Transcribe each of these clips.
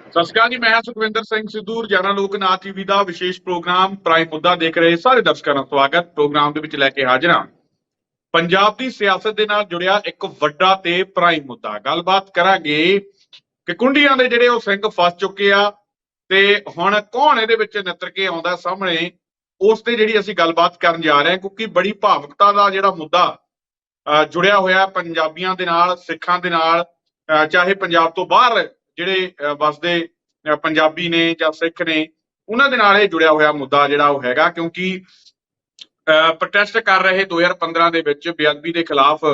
ਸਤਿ ਸ਼੍ਰੀ ਅਕਾਲ ਜੀ। ਮੈਂ ਸੁਖਵਿੰਦਰ ਸਿੰਘ ਸਿੱਧੂ, ਰੋਜ਼ਾਨਾ ਲੋਕ ਨਾਥ ਟੀਵੀ ਦਾ ਵਿਸ਼ੇਸ਼ ਪ੍ਰੋਗਰਾਮ ਪ੍ਰਾਈਮ ਮੁੱਦਾ ਦੇਖ ਰਹੇ ਸਾਰੇ ਦਰਸ਼ਕਾਂ ਦਾ ਸਵਾਗਤ। ਪ੍ਰੋਗਰਾਮ ਦੇ ਵਿੱਚ ਲੈ ਕੇ ਹਾਜ਼ਰ ਹਾਂ ਪੰਜਾਬ ਦੀ ਸਿਆਸਤ ਦੇ ਨਾਲ ਜੁੜਿਆ ਇੱਕ ਵੱਡਾ ਤੇ ਪ੍ਰਾਈਮ ਮੁੱਦਾ। ਗੱਲਬਾਤ ਕਰਾਂਗੇ ਕਿ ਕੁੰਡੀਆਂ ਦੇ ਜਿਹੜੇ ਉਹ ਸਿੰਘ ਫਸ ਚੁੱਕੇ ਆ ਤੇ ਹੁਣ ਕੌਣ ਇਹਦੇ ਵਿੱਚ ਨਿੱਤਰ ਕੇ ਆਉਂਦਾ ਸਾਹਮਣੇ, ਉਸ ਤੇ ਜਿਹੜੀ ਅਸੀਂ ਗੱਲਬਾਤ ਕਰਨ ਜਾ ਰਹੇ ਹਾਂ, ਕਿਉਂਕਿ ਬੜੀ ਭਾਵੁਕਤਾ ਦਾ ਜਿਹੜਾ ਮੁੱਦਾ ਜੁੜਿਆ ਹੋਇਆ ਪੰਜਾਬੀਆਂ ਦੇ ਨਾਲ, ਸਿੱਖਾਂ ਦੇ ਨਾਲ, ਚਾਹੇ ਪੰਜਾਬ ਤੋਂ ਬਾਹਰ ਜਿਹੜੇ ਵਸਦੇ ਪੰਜਾਬੀ ਨੇ ਜਾਂ ਸਿੱਖ ਨੇ, ਉਹਨਾਂ ਦੇ ਨਾਲ ਇਹ ਜੁੜਿਆ ਹੋਇਆ ਮੁੱਦਾ ਜਿਹੜਾ ਉਹ ਹੈਗਾ। ਕਿਉਂਕਿ ਪ੍ਰੋਟੈਸਟ ਕਰ ਰਹੇ 2015 ਦੇ ਵਿੱਚ ਬੇਅਦਬੀ ਦੇ ਖਿਲਾਫ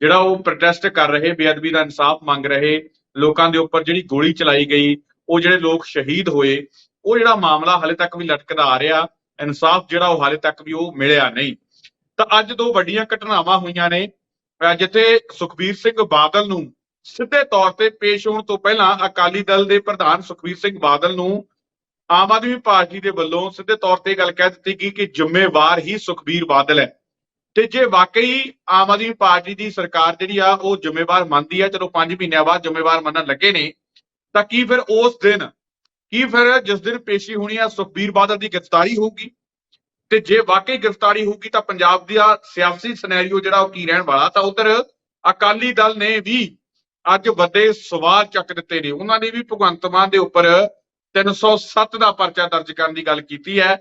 ਜਿਹੜਾ ਉਹ ਪ੍ਰੋਟੈਸਟ ਕਰ ਰਹੇ, ਬੇਅਦਬੀ ਦਾ ਇਨਸਾਫ ਮੰਗ ਰਹੇ ਲੋਕਾਂ ਦੇ ਉੱਪਰ ਜਿਹੜੀ ਗੋਲੀ ਚਲਾਈ ਗਈ, ਉਹ ਜਿਹੜੇ ਲੋਕ ਸ਼ਹੀਦ ਹੋਏ, ਉਹ ਜਿਹੜਾ ਮਾਮਲਾ ਹਾਲੇ ਤੱਕ ਵੀ ਲਟਕਦਾ ਆ ਰਿਹਾ। ਇਨਸਾਫ ਜਿਹੜਾ ਉਹ ਹਾਲੇ ਤੱਕ ਵੀ ਉਹ ਮਿਲਿਆ ਨਹੀਂ। ਤਾਂ ਅੱਜ ਦੋ ਵੱਡੀਆਂ ਘਟਨਾਵਾਂ ਹੋਈਆਂ ਨੇ ਜਿੱਥੇ ਸੁਖਬੀਰ ਸਿੰਘ ਬਾਦਲ ਨੂੰ ਸਿੱਧੇ ਤੌਰ ਤੇ ਪੇਸ਼ ਹੋਣ ਤੋਂ ਪਹਿਲਾਂ ਅਕਾਲੀ ਦਲ ਦੇ ਪ੍ਰਧਾਨ ਸੁਖਬੀਰ ਸਿੰਘ ਬਾਦਲ ਨੂੰ ਆਮ ਆਦਮੀ ਪਾਰਟੀ ਦੇ ਵੱਲੋਂ ਸਿੱਧੇ ਤੌਰ ਤੇ ਗੱਲ ਕਹਿ ਦਿੱਤੀ ਗਈ ਕਿ ਜ਼ਿੰਮੇਵਾਰ ਹੀ ਸੁਖਬੀਰ ਬਾਦਲ ਹੈ। ਤੇ ਜੇ ਵਾਕਈ ਆਮ ਆਦਮੀ ਪਾਰਟੀ ਦੀ ਸਰਕਾਰ ਜਿਹੜੀ ਆ ਉਹ ਜ਼ਿੰਮੇਵਾਰ ਮੰਨਦੀ ਆ, ਚਲੋ 5 ਮਹੀਨਿਆਂ ਬਾਅਦ ਜ਼ਿੰਮੇਵਾਰ ਮੰਨਣ ਲੱਗੇ ਨੇ, ਤਾਂ ਕੀ ਫਿਰ ਉਸ ਦਿਨ ਜਿਸ ਦਿਨ ਪੇਸ਼ੀ ਹੋਣੀ ਆ ਸੁਖਬੀਰ ਬਾਦਲ ਦੀ ਗ੍ਰਿਫਤਾਰੀ ਹੋਊਗੀ? ਤੇ ਜੇ ਵਾਕਈ ਗ੍ਰਿਫਤਾਰੀ ਹੋਊਗੀ ਤਾਂ ਪੰਜਾਬ ਦਾ ਸਿਆਸੀ ਸਿਨੈਰੀਓ ਜਿਹੜਾ ਉਹ ਕੀ ਰਹਿਣ ਵਾਲਾ? ਤਾਂ ਉਧਰ ਅਕਾਲੀ ਦਲ ਨੇ ਵੀ ਅੱਜ ਵੱਡੇ ਸਵਾਲ ਚੱਕ ਦਿੱਤੇ ਨੇ। ਉਹਨਾਂ ਨੇ ਵੀ ਭਗਵੰਤ ਮਾਨ ਦੇ ਉੱਪਰ 307 ਦਾ ਪਰਚਾ ਦਰਜ ਕਰਨ ਦੀ ਗੱਲ ਕੀਤੀ ਹੈ।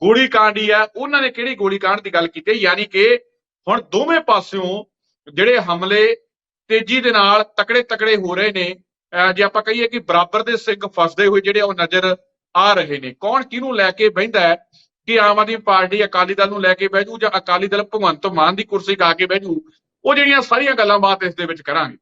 ਗੋਲੀ ਕਾਂਡ ਹੀ ਹੈ। ਉਹਨਾਂ ਨੇ ਕਿਹੜੀ ਗੋਲੀ ਕਾਂਡ ਦੀ ਗੱਲ ਕੀਤੀ? ਯਾਨੀ ਕਿ ਹੁਣ ਦੋਵੇਂ ਪਾਸਿਓਂ ਜਿਹੜੇ ਹਮਲੇ ਤੇਜ਼ੀ ਦੇ ਨਾਲ ਤਕੜੇ ਹੋ ਰਹੇ ਨੇ। ਜੇ ਆਪਾਂ ਕਹੀਏ ਕਿ ਬਰਾਬਰ ਦੇ ਸਿੰਘ ਫਸਦੇ ਹੋਏ ਜਿਹੜੇ ਉਹ ਨਜ਼ਰ ਆ ਰਹੇ ਨੇ। ਕੌਣ ਕਿਹਨੂੰ ਲੈ ਕੇ ਬਹਿੰਦਾ ਹੈ? ਕਿ ਆਮ ਆਦਮੀ ਪਾਰਟੀ ਅਕਾਲੀ ਦਲ ਨੂੰ ਲੈ ਕੇ ਬਹਿ ਜੂ ਜਾਂ ਅਕਾਲੀ ਦਲ ਭਗਵੰਤ ਮਾਨ ਦੀ ਕੁਰਸੀ ਖਾ ਕੇ ਬਹਿ ਜੂ? ਉਹ ਜਿਹੜੀਆਂ ਸਾਰੀਆਂ ਗੱਲਾਂ ਬਾਤ ਇਸ ਦੇ ਵਿੱਚ ਕਰਾਂਗੇ।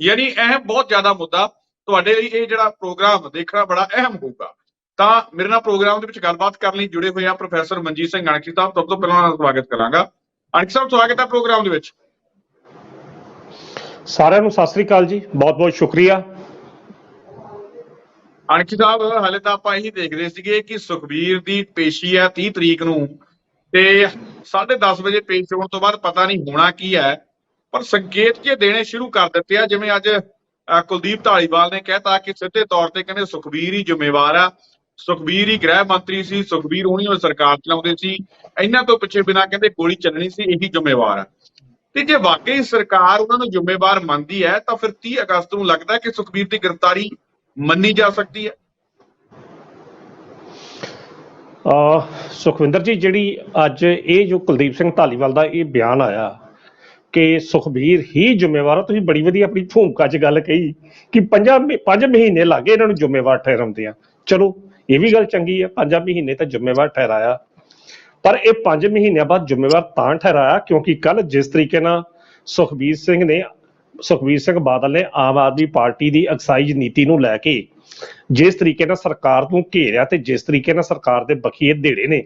ਯਾਨੀ ਇਹ ਬਹੁਤ ਜ਼ਿਆਦਾ ਮੁੱਦਾ ਤੁਹਾਡੇ ਲਈ ਇਹ ਜਿਹੜਾ ਪ੍ਰੋਗਰਾਮ ਦੇਖਣਾ ਬੜਾ ਅਹਿਮ ਹੋਊਗਾ। ਤਾਂ ਮੇਰੇ ਨਾਲ ਪ੍ਰੋਗਰਾਮ ਦੇ ਵਿੱਚ ਗੱਲਬਾਤ ਕਰਨ ਲਈ ਜੁੜੇ ਹੋਏ ਆ ਪ੍ਰੋਫੈਸਰ ਮਨਜੀਤ ਸਿੰਘ ਅਣਖੀ ਸਾਹਿਬ। ਸਭ ਤੋਂ ਪਹਿਲਾਂ ਸਵਾਗਤ ਕਰਾਂਗਾ। ਅਣਖੀ ਸਾਹਿਬ, ਸਵਾਗਤ ਹੈ ਪ੍ਰੋਗਰਾਮ ਦੇ ਵਿੱਚ। ਸਾਰਿਆਂ ਨੂੰ ਸਤਿ ਸ੍ਰੀ ਅਕਾਲ ਜੀ, ਬਹੁਤ ਬਹੁਤ ਸ਼ੁਕਰੀਆ। ਅਣਖੀ ਸਾਹਿਬ, ਹਾਲੇ ਤਾਂ ਆਪਾਂ ਇਹੀ ਦੇਖਦੇ ਸੀਗੇ ਕਿ ਸੁਖਬੀਰ ਦੀ ਪੇਸ਼ੀ ਹੈ 30 ਤਰੀਕ ਨੂੰ, ਤੇ 10:30 ਵਜੇ ਪੇਸ਼ ਹੋਣ ਤੋਂ ਬਾਅਦ ਪਤਾ ਨਹੀਂ ਹੋਣਾ ਕੀ ਹੈ, ਪਰ ਸੰਕੇਤ ਜੇ ਦੇਣੇ ਸ਼ੁਰੂ ਕਰ ਦਿੱਤੇ ਆ। ਜਿਵੇਂ ਅੱਜ ਕੁਲਦੀਪ ਧਾਲੀਵਾਲ ਨੇ ਕਹਿਤਾ ਕਿ ਸਿੱਧੇ ਤੌਰ ਤੇ ਕਹਿੰਦੇ ਸੁਖਬੀਰ ਹੀ ਜ਼ਿੰਮੇਵਾਰ ਆ, ਸੁਖਬੀਰ ਹੀ ਗ੍ਰਹਿ ਮੰਤਰੀ ਸੀ, ਸੁਖਬੀਰ ਹੋਣੀ ਉਹ ਸਰਕਾਰ ਚਲਾਉਂਦੇ ਸੀ, ਇਹਨਾਂ ਤੋਂ ਪਿੱਛੇ ਬਿਨਾਂ ਕਹਿੰਦੇ ਗੋਲੀ ਚੱਲਣੀ ਸੀ, ਇਹੀ ਜ਼ਿੰਮੇਵਾਰ ਆ। ਤੇ ਜੇ ਵਾਕਈ ਸਰਕਾਰ ਉਹਨਾਂ ਨੂੰ ਜ਼ਿੰਮੇਵਾਰ ਮੰਨਦੀ ਹੈ ਤਾਂ ਫਿਰ 30 ਅਗਸਤ ਨੂੰ ਲੱਗਦਾ ਕਿ ਸੁਖਬੀਰ ਦੀ ਗ੍ਰਿਫਤਾਰੀ ਮੰਨੀ ਜਾ ਸਕਦੀ ਹੈ। ਸੁਖਵਿੰਦਰ ਜੀ, ਜਿਹੜੀ ਅੱਜ ਇਹ ਜੋ ਕੁਲਦੀਪ ਸਿੰਘ ਧਾਲੀਵਾਲ ਦਾ ਇਹ ਬਿਆਨ ਆਇਆ ਕਿ ਸੁਖਬੀਰ ਹੀ ਜ਼ਿੰਮੇਵਾਰ ਆ, ਤੁਸੀਂ ਬੜੀ ਵਧੀਆ ਆਪਣੀ ਭੂਮਿਕਾ 'ਚ ਗੱਲ ਕਹੀ ਕਿ 5 ਮਹੀਨੇ ਲੱਗੇ ਇਹਨਾਂ ਨੂੰ ਜ਼ਿੰਮੇਵਾਰ ਠਹਿਰਾਉਂਦੇ ਆ। ਚਲੋ ਇਹ ਵੀ ਗੱਲ ਚੰਗੀ ਆ, 5 ਮਹੀਨੇ ਤਾਂ ਜ਼ਿੰਮੇਵਾਰ ਠਹਿਰਾਇਆ, ਪਰ ਇਹ 5 ਮਹੀਨਿਆਂ ਬਾਅਦ ਜ਼ਿੰਮੇਵਾਰ ਤਾਂ ਠਹਿਰਾਇਆ ਕਿਉਂਕਿ ਕੱਲ ਜਿਸ ਤਰੀਕੇ ਨਾਲ ਸੁਖਬੀਰ ਸਿੰਘ ਬਾਦਲ ਨੇ ਆਮ ਆਦਮੀ ਪਾਰਟੀ ਦੀ ਐਕਸਾਈਜ਼ ਨੀਤੀ ਨੂੰ ਲੈ ਕੇ ਜਿਸ ਤਰੀਕੇ ਨਾਲ ਸਰਕਾਰ ਨੂੰ ਘੇਰਿਆ ਤੇ ਜਿਸ ਤਰੀਕੇ ਨਾਲ ਸਰਕਾਰ ਦੇ ਬਖੀਏ ਦੇੜੇ ਨੇ,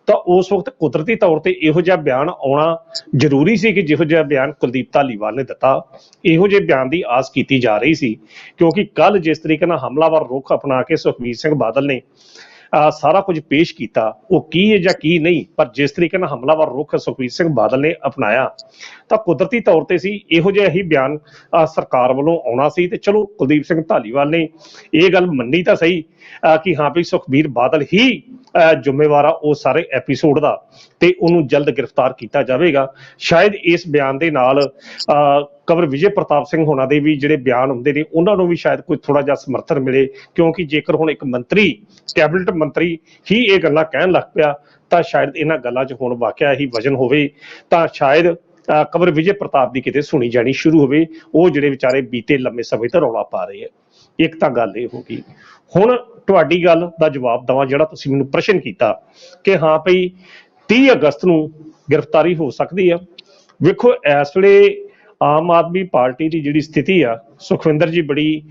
ਤਾਂ ਉਸ ਵਕਤ ਕੁਦਰਤੀ ਤੌਰ ਤੇ ਇਹੋ ਜਿਹਾ ਬਿਆਨ ਆਉਣਾ ਜ਼ਰੂਰੀ ਸੀ ਕਿ ਜਿਹੋ ਜਿਹਾ ਬਿਆਨ ਕੁਲਦੀਪ ਧਾਲੀਵਾਲ ਨੇ ਦਿੱਤਾ, ਇਹੋ ਜਿਹੇ ਬਿਆਨ ਦੀ ਆਸ ਕੀਤੀ ਜਾ ਰਹੀ ਸੀ। ਕਿਉਂਕਿ ਕੱਲ ਜਿਸ ਤਰੀਕੇ ਨਾਲ ਹਮਲਾਵਰ ਰੁਖ ਅਪਣਾ ਕੇ ਸੁਖਬੀਰ ਸਿੰਘ ਬਾਦਲ ਨੇ ਸਾਰਾ ਕੁਝ ਪੇਸ਼ ਕੀਤਾ, ਉਹ ਕੀ ਹੈ ਜਾਂ ਕੀ ਨਹੀਂ, ਪਰ ਜਿਸ ਤਰੀਕੇ ਨਾਲ ਹਮਲਾਵਰ ਰੁਖ ਸੁਖਬੀਰ ਸਿੰਘ ਬਾਦਲ ਨੇ ਅਪਣਾਇਆ ਤਾਂ ਕੁਦਰਤੀ ਤੌਰ ਤੇ ਸੀ ਇਹੋ ਜਿਹਾ ਹੀ ਬਿਆਨ ਸਰਕਾਰ ਵੱਲੋਂ ਆਉਣਾ ਸੀ। ਤੇ ਚਲੋ ਕੁਲਦੀਪ ਸਿੰਘ ਧਾਲੀਵਾਲ ਨੇ ਇਹ ਗੱਲ ਮੰਨੀ ਤਾਂ ਸਹੀ ਕਿ ਹਾਂ ਵੀ ਸੁਖਬੀਰ ਬਾਦਲ ਹੀ ਜ਼ਿੰਮੇਵਾਰ ਆ ਉਹ ਸਾਰੇ ਐਪੀਸੋਡ ਦਾ, ਤੇ ਉਹਨੂੰ ਜਲਦ ਗ੍ਰਿਫਤਾਰ ਕੀਤਾ ਜਾਵੇਗਾ। ਸ਼ਾਇਦ ਇਸ ਬਿਆਨ ਦੇ ਨਾਲ ਕੰਵਰ ਵਿਜੇ ਪ੍ਰਤਾਪ ਸਿੰਘ ਹੋਣਾ ਦੇ ਵੀ ਜਿਹੜੇ ਬਿਆਨ ਹੁੰਦੇ ਨੇ ਉਹਨਾਂ ਨੂੰ ਵੀ ਸ਼ਾਇਦ ਕੋਈ ਥੋੜਾ ਜਿਹਾ ਸਮਰਥਨ ਮਿਲੇ, ਕਿਉਂਕਿ ਜੇਕਰ ਹੁਣ ਇੱਕ ਮੰਤਰੀ, ਕੈਬਨਿਟ ਮੰਤਰੀ ਹੀ ਇਹ ਗੱਲਾਂ ਕਹਿਣ ਲੱਗ ਪਿਆ ਤਾਂ ਸ਼ਾਇਦ ਇਹਨਾਂ ਗੱਲਾਂ 'ਚ ਹੁਣ ਵਾਕਿਆ ਹੀ ਵਜਨ ਹੋਵੇ, ਤਾਂ ਸ਼ਾਇਦ ਕੰਵਰ ਵਿਜੇ ਪ੍ਰਤਾਪ ਦੀ ਕਿਤੇ ਸੁਣੀ ਜਾਣੀ ਸ਼ੁਰੂ ਹੋਵੇ। ਉਹ ਜਿਹੜੇ ਵਿਚਾਰੇ ਬੀਤੇ ਲੰਮੇ ਸਮੇਂ ਤੋਂ ਰੌਲਾ ਪਾ ਰਹੇ ਆ। ਇੱਕ ਤਾਂ ਗੱਲ ਇਹ ਹੋ ਗਈ। ਹੁਣ ਤੁਹਾਡੀ ਗੱਲ ਦਾ ਜਵਾਬ ਦੇਵਾਂ, ਜਿਹੜਾ ਤੁਸੀਂ ਮੈਨੂੰ ਪ੍ਰਸ਼ਨ ਕੀਤਾ ਕਿ ਹਾਂ ਭਈ 30 ਅਗਸਤ ਨੂੰ ਗ੍ਰਿਫਤਾਰੀ ਹੋ ਸਕਦੀ ਆ। ਵੇਖੋ, ਇਸ ਵੇਲੇ ਆਮ ਆਦਮੀ ਪਾਰਟੀ ਦੀ ਜਿਹੜੀ ਸਥਿਤੀ ਆ ਸੁਖਵਿੰਦਰ ਜੀ, ਬੜੀ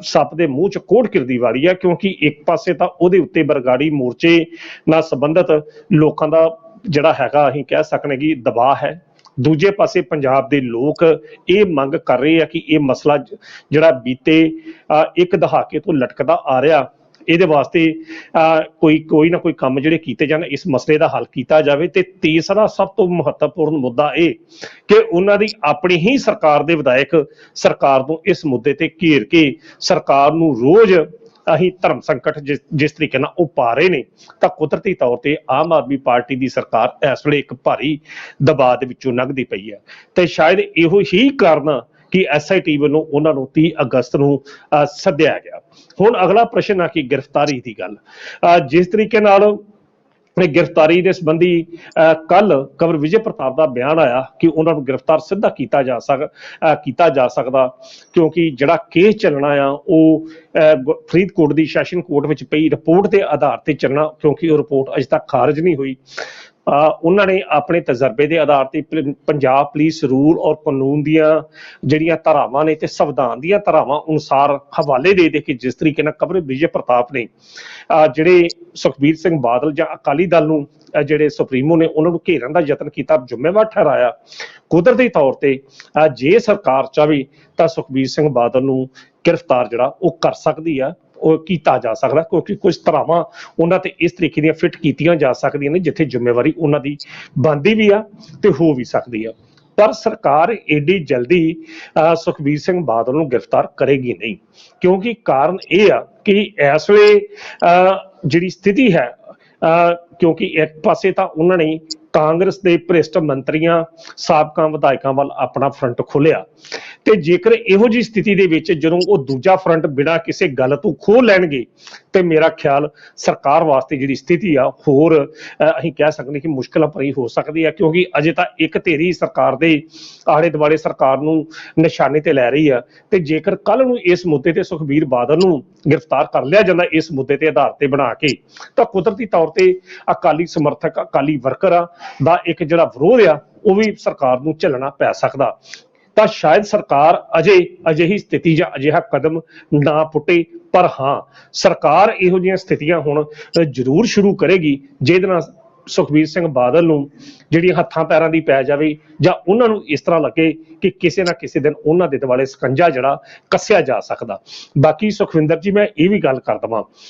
ਸੱਪ ਦੇ ਮੂੰਹ 'ਚ ਕੋੜ ਕਿਰਦੀ ਵਾਲੀ ਆ, ਕਿਉਂਕਿ ਇੱਕ ਪਾਸੇ ਤਾਂ ਉਹਦੇ ਉੱਤੇ ਬਰਗਾੜੀ ਮੋਰਚੇ ਨਾਲ ਸੰਬੰਧਿਤ ਲੋਕਾਂ ਦਾ ਜਿਹੜਾ ਹੈਗਾ ਅਸੀਂ ਕਹਿ ਸਕਦੇ ਕਿ ਦਬਾਅ ਹੈ। ਦੂਜੇ ਪਾਸੇ ਪੰਜਾਬ ਦੇ ਲੋਕ ਇਹ ਮੰਗ ਕਰ ਰਹੇ ਆ ਕਿ ਇਹ ਮਸਲਾ ਜਿਹੜਾ ਬੀਤੇ ਇੱਕ ਦਹਾਕੇ ਤੋਂ ਲਟਕਦਾ ਆ ਰਿਹਾ ਇਹਦੇ ਵਾਸਤੇ ਕੋਈ ਨਾ ਕੋਈ ਕੰਮ ਜਿਹੜੇ ਕੀਤੇ ਜਾਣ, ਇਸ ਮਸਲੇ ਦਾ ਹੱਲ ਕੀਤਾ ਜਾਵੇ। ਤੇ ਤੀਸਰਾ ਸਭ ਤੋਂ ਮਹੱਤਵਪੂਰਨ ਮੁੱਦਾ ਇਹ ਕਿ ਉਹਨਾਂ ਦੀ ਆਪਣੀ ਹੀ ਸਰਕਾਰ ਦੇ ਵਿਧਾਇਕ ਸਰਕਾਰ ਨੂੰ ਇਸ ਮੁੱਦੇ ਤੇ ਘੇਰ ਕੇ ਸਰਕਾਰ ਨੂੰ ਰੋਜ਼ ਅਸੀਂ ਧਰਮ ਸੰਕਟ ਜਿਸ ਤਰੀਕੇ ਨਾਲ ਉਹ ਪਾ ਰਹੇ ਨੇ, ਤਾਂ ਕੁਦਰਤੀ ਤੌਰ ਤੇ ਆਮ ਆਦਮੀ ਪਾਰਟੀ ਦੀ ਸਰਕਾਰ ਇਸ ਵੇਲੇ ਇੱਕ ਭਾਰੀ ਦਬਾਅ ਦੇ ਵਿੱਚੋਂ ਲੰਘਦੀ ਪਈ ਹੈ। ਤੇ ਸ਼ਾਇਦ ਇਹੋ ਹੀ ਕਾਰਨ ਕਿ SIT ਵੱਲੋਂ ਉਹਨਾਂ ਨੂੰ 30 ਅਗਸਤ ਨੂੰ ਸੱਦਿਆ ਗਿਆ। ਹੁਣ ਅਗਲਾ ਪ੍ਰਸ਼ਨ ਆ ਕਿ ਗ੍ਰਿਫਤਾਰੀ ਦੀ ਗੱਲ, ਜਿਸ ਤਰੀਕੇ ਨਾਲ ਗ੍ਰਿਫਤਾਰੀ ਦੇ ਸੰਬੰਧੀ ਕੱਲ ਕੰਵਰ ਵਿਜੇ ਪ੍ਰਤਾਪ ਦਾ ਬਿਆਨ ਆਇਆ ਕਿ ਉਹਨਾਂ ਨੂੰ ਗ੍ਰਿਫਤਾਰ ਸਿੱਧਾ ਕੀਤਾ ਜਾ ਸਕਦਾ, ਕਿਉਂਕਿ ਜਿਹੜਾ ਕੇਸ ਚੱਲਣਾ ਆ ਉਹ ਫਰੀਦਕੋਟ ਦੀ ਸੈਸ਼ਨ ਕੋਰਟ ਵਿੱਚ ਪਈ ਰਿਪੋਰਟ ਦੇ ਆਧਾਰ ਤੇ ਚੱਲਣਾ, ਕਿਉਂਕਿ ਉਹ ਰਿਪੋਰਟ ਅਜੇ ਤੱਕ ਖਾਰਜ ਨਹੀਂ ਹੋਈ। ਉਹਨਾਂ ਨੇ ਆਪਣੇ ਤਜਰਬੇ ਦੇ ਆਧਾਰ ਤੇ ਪੰਜਾਬ ਪੁਲਿਸ ਰੂਲ ਔਰ ਕਾਨੂੰਨ ਦੀਆਂ ਜਿਹੜੀਆਂ ਧਾਰਾਵਾਂ ਨੇ ਤੇ ਸੰਵਿਧਾਨ ਦੀਆਂ ਧਾਰਾਵਾਂ ਅਨੁਸਾਰ ਹਵਾਲੇ ਦੇ ਕੇ ਜਿਸ ਤਰੀਕੇ ਨਾਲ ਕੰਵਰ ਵਿਜੇ ਪ੍ਰਤਾਪ ਨੇ ਜਿਹੜੇ ਸੁਖਬੀਰ ਸਿੰਘ ਬਾਦਲ ਜਾਂ ਅਕਾਲੀ ਦਲ ਨੂੰ ਜਿਹੜੇ ਸੁਪਰੀਮੋ ਨੇ ਉਹਨਾਂ ਨੂੰ ਘੇਰਨ ਦਾ ਯਤਨ ਕੀਤਾ, ਜ਼ਿੰਮੇਵਾਰ ਠਹਿਰਾਇਆ। ਕੁਦਰਤੀ ਤੌਰ ਤੇ ਜੇ ਸਰਕਾਰ ਚਾਹੇ ਤਾਂ ਸੁਖਬੀਰ ਸਿੰਘ ਬਾਦਲ ਨੂੰ ਗ੍ਰਿਫਤਾਰ ਜਿਹੜਾ ਉਹ ਕਰ ਸਕਦੀ ਆ, ਉਹ ਕੀਤਾ ਜਾ ਸਕਦਾ, ਕਿਉਂਕਿ ਕੁਝ ਧਾਰਾਵਾਂ ਉਹਨਾਂ ਤੇ ਇਸ ਤਰੀਕੇ ਦੀਆਂ ਫਿੱਟ ਕੀਤੀਆਂ ਜਾ ਸਕਦੀਆਂ ਨੇ ਜਿੱਥੇ ਜ਼ਿੰਮੇਵਾਰੀ ਉਹਨਾਂ ਦੀ ਬਣਦੀ ਵੀ ਆ ਤੇ ਹੋ ਵੀ ਸਕਦੀ ਆ। ਪਰ ਸਰਕਾਰ ਏਡੀ ਜਲਦੀ ਸੁਖਬੀਰ ਸਿੰਘ ਬਾਦਲ ਨੂੰ ਗ੍ਰਿਫਤਾਰ ਕਰੇਗੀ ਨਹੀਂ, ਕਿਉਂਕਿ ਕਾਰਨ ਇਹ ਆ ਕਿ ਇਸ ਵੇਲੇ ਜਿਹੜੀ ਸਥਿਤੀ ਹੈ, ਕਿਉਂਕਿ ਇੱਕ ਪਾਸੇ ਤਾਂ ਉਹਨਾਂ ਨੇ ਕਾਂਗਰਸ ਦੇ ਭ੍ਰਿਸ਼ਟ ਮੰਤਰੀਆਂ ਸਾਬਕਾ ਵਿਧਾਇਕਾਂ ਵੱਲ ਆਪਣਾ ਫਰੰਟ ਖੋਲਿਆ, ਤੇ ਜੇਕਰ ਇਹੋ ਜਿਹੀ ਸਥਿਤੀ ਦੇ ਵਿੱਚ ਜਦੋਂ ਉਹ ਦੂਜਾ ਫਰੰਟ ਬਿਨਾਂ ਕਿਸੇ ਗੱਲ ਤੋਂ ਖੋਲ ਲੈਣਗੇ ਤੇ ਮੇਰਾ ਖਿਆਲ ਸਰਕਾਰ ਵਾਸਤੇ ਜਿਹੜੀ ਸਥਿਤੀ ਆ ਹੋਰ ਅਸੀਂ ਕਹਿ ਸਕਦੇ ਕਿ ਮੁਸ਼ਕਲਾਂ ਭਰੀ ਹੋ ਸਕਦੀ ਆ, ਕਿਉਂਕਿ ਅਜੇ ਤਾਂ ਇੱਕ ਧਿਰੀ ਸਰਕਾਰ ਦੇ ਆਲੇ ਦੁਆਲੇ ਸਰਕਾਰ ਨੂੰ ਨਿਸ਼ਾਨੇ ਤੇ ਲੈ ਰਹੀ ਆ। ਤੇ ਜੇਕਰ ਕੱਲ ਨੂੰ ਇਸ ਮੁੱਦੇ ਤੇ ਸੁਖਬੀਰ ਬਾਦਲ ਨੂੰ ਗ੍ਰਿਫਤਾਰ ਕਰ ਲਿਆ ਜਾਂਦਾ ਇਸ ਮੁੱਦੇ ਤੇ ਆਧਾਰ ਤੇ ਬਣਾ ਕੇ, ਤਾਂ ਕੁਦਰਤੀ ਤੌਰ ਤੇ ਅਕਾਲੀ ਸਮਰਥਕ ਅਕਾਲੀ ਵਰਕਰ ਦਾ ਇੱਕ ਜਿਹੜਾ ਵਿਰੋਧ ਆ ਉਹ ਵੀ ਸਰਕਾਰ ਨੂੰ ਝੱਲਣਾ ਪੈ ਸਕਦਾ। ਤਾਂ ਸ਼ਾਇਦ ਸਰਕਾਰ ਅਜਿਹੀ ਸਥਿਤੀ ਜਾਂ ਅਜਿਹਾ ਕਦਮ ਨਾ ਪੁੱਟੇ, ਪਰ ਹਾਂ ਸਰਕਾਰ ਇਹੋ ਜਿਹੀਆਂ ਸਥਿਤੀਆਂ ਹੁਣ ਜ਼ਰੂਰ ਸ਼ੁਰੂ ਕਰੇਗੀ ਜਿਹਦੇ ਨਾਲ ਸੁਖਬੀਰ ਸਿੰਘ ਬਾਦਲ ਨੂੰ ਜਿਹੜੀ ਹੱਥਾਂ ਪੈਰਾਂ ਦੀ ਪੈ ਜਾਵੇ, ਜਾਂ ਉਹਨਾਂ ਨੂੰ ਇਸ ਤਰ੍ਹਾਂ ਲੱਗੇ ਕਿ ਕਿਸੇ ਨਾ ਕਿਸੇ ਦਿਨ ਉਹਨਾਂ ਦੇ ਦੁਆਲੇ ਸਕੰਜਾ ਜਿਹੜਾ ਕੱਸਿਆ ਜਾ ਸਕਦਾ। ਬਾਕੀ ਸੁਖਵਿੰਦਰ ਜੀ, ਮੈਂ ਇਹ ਵੀ ਗੱਲ ਕਰ ਦੇਵਾਂ,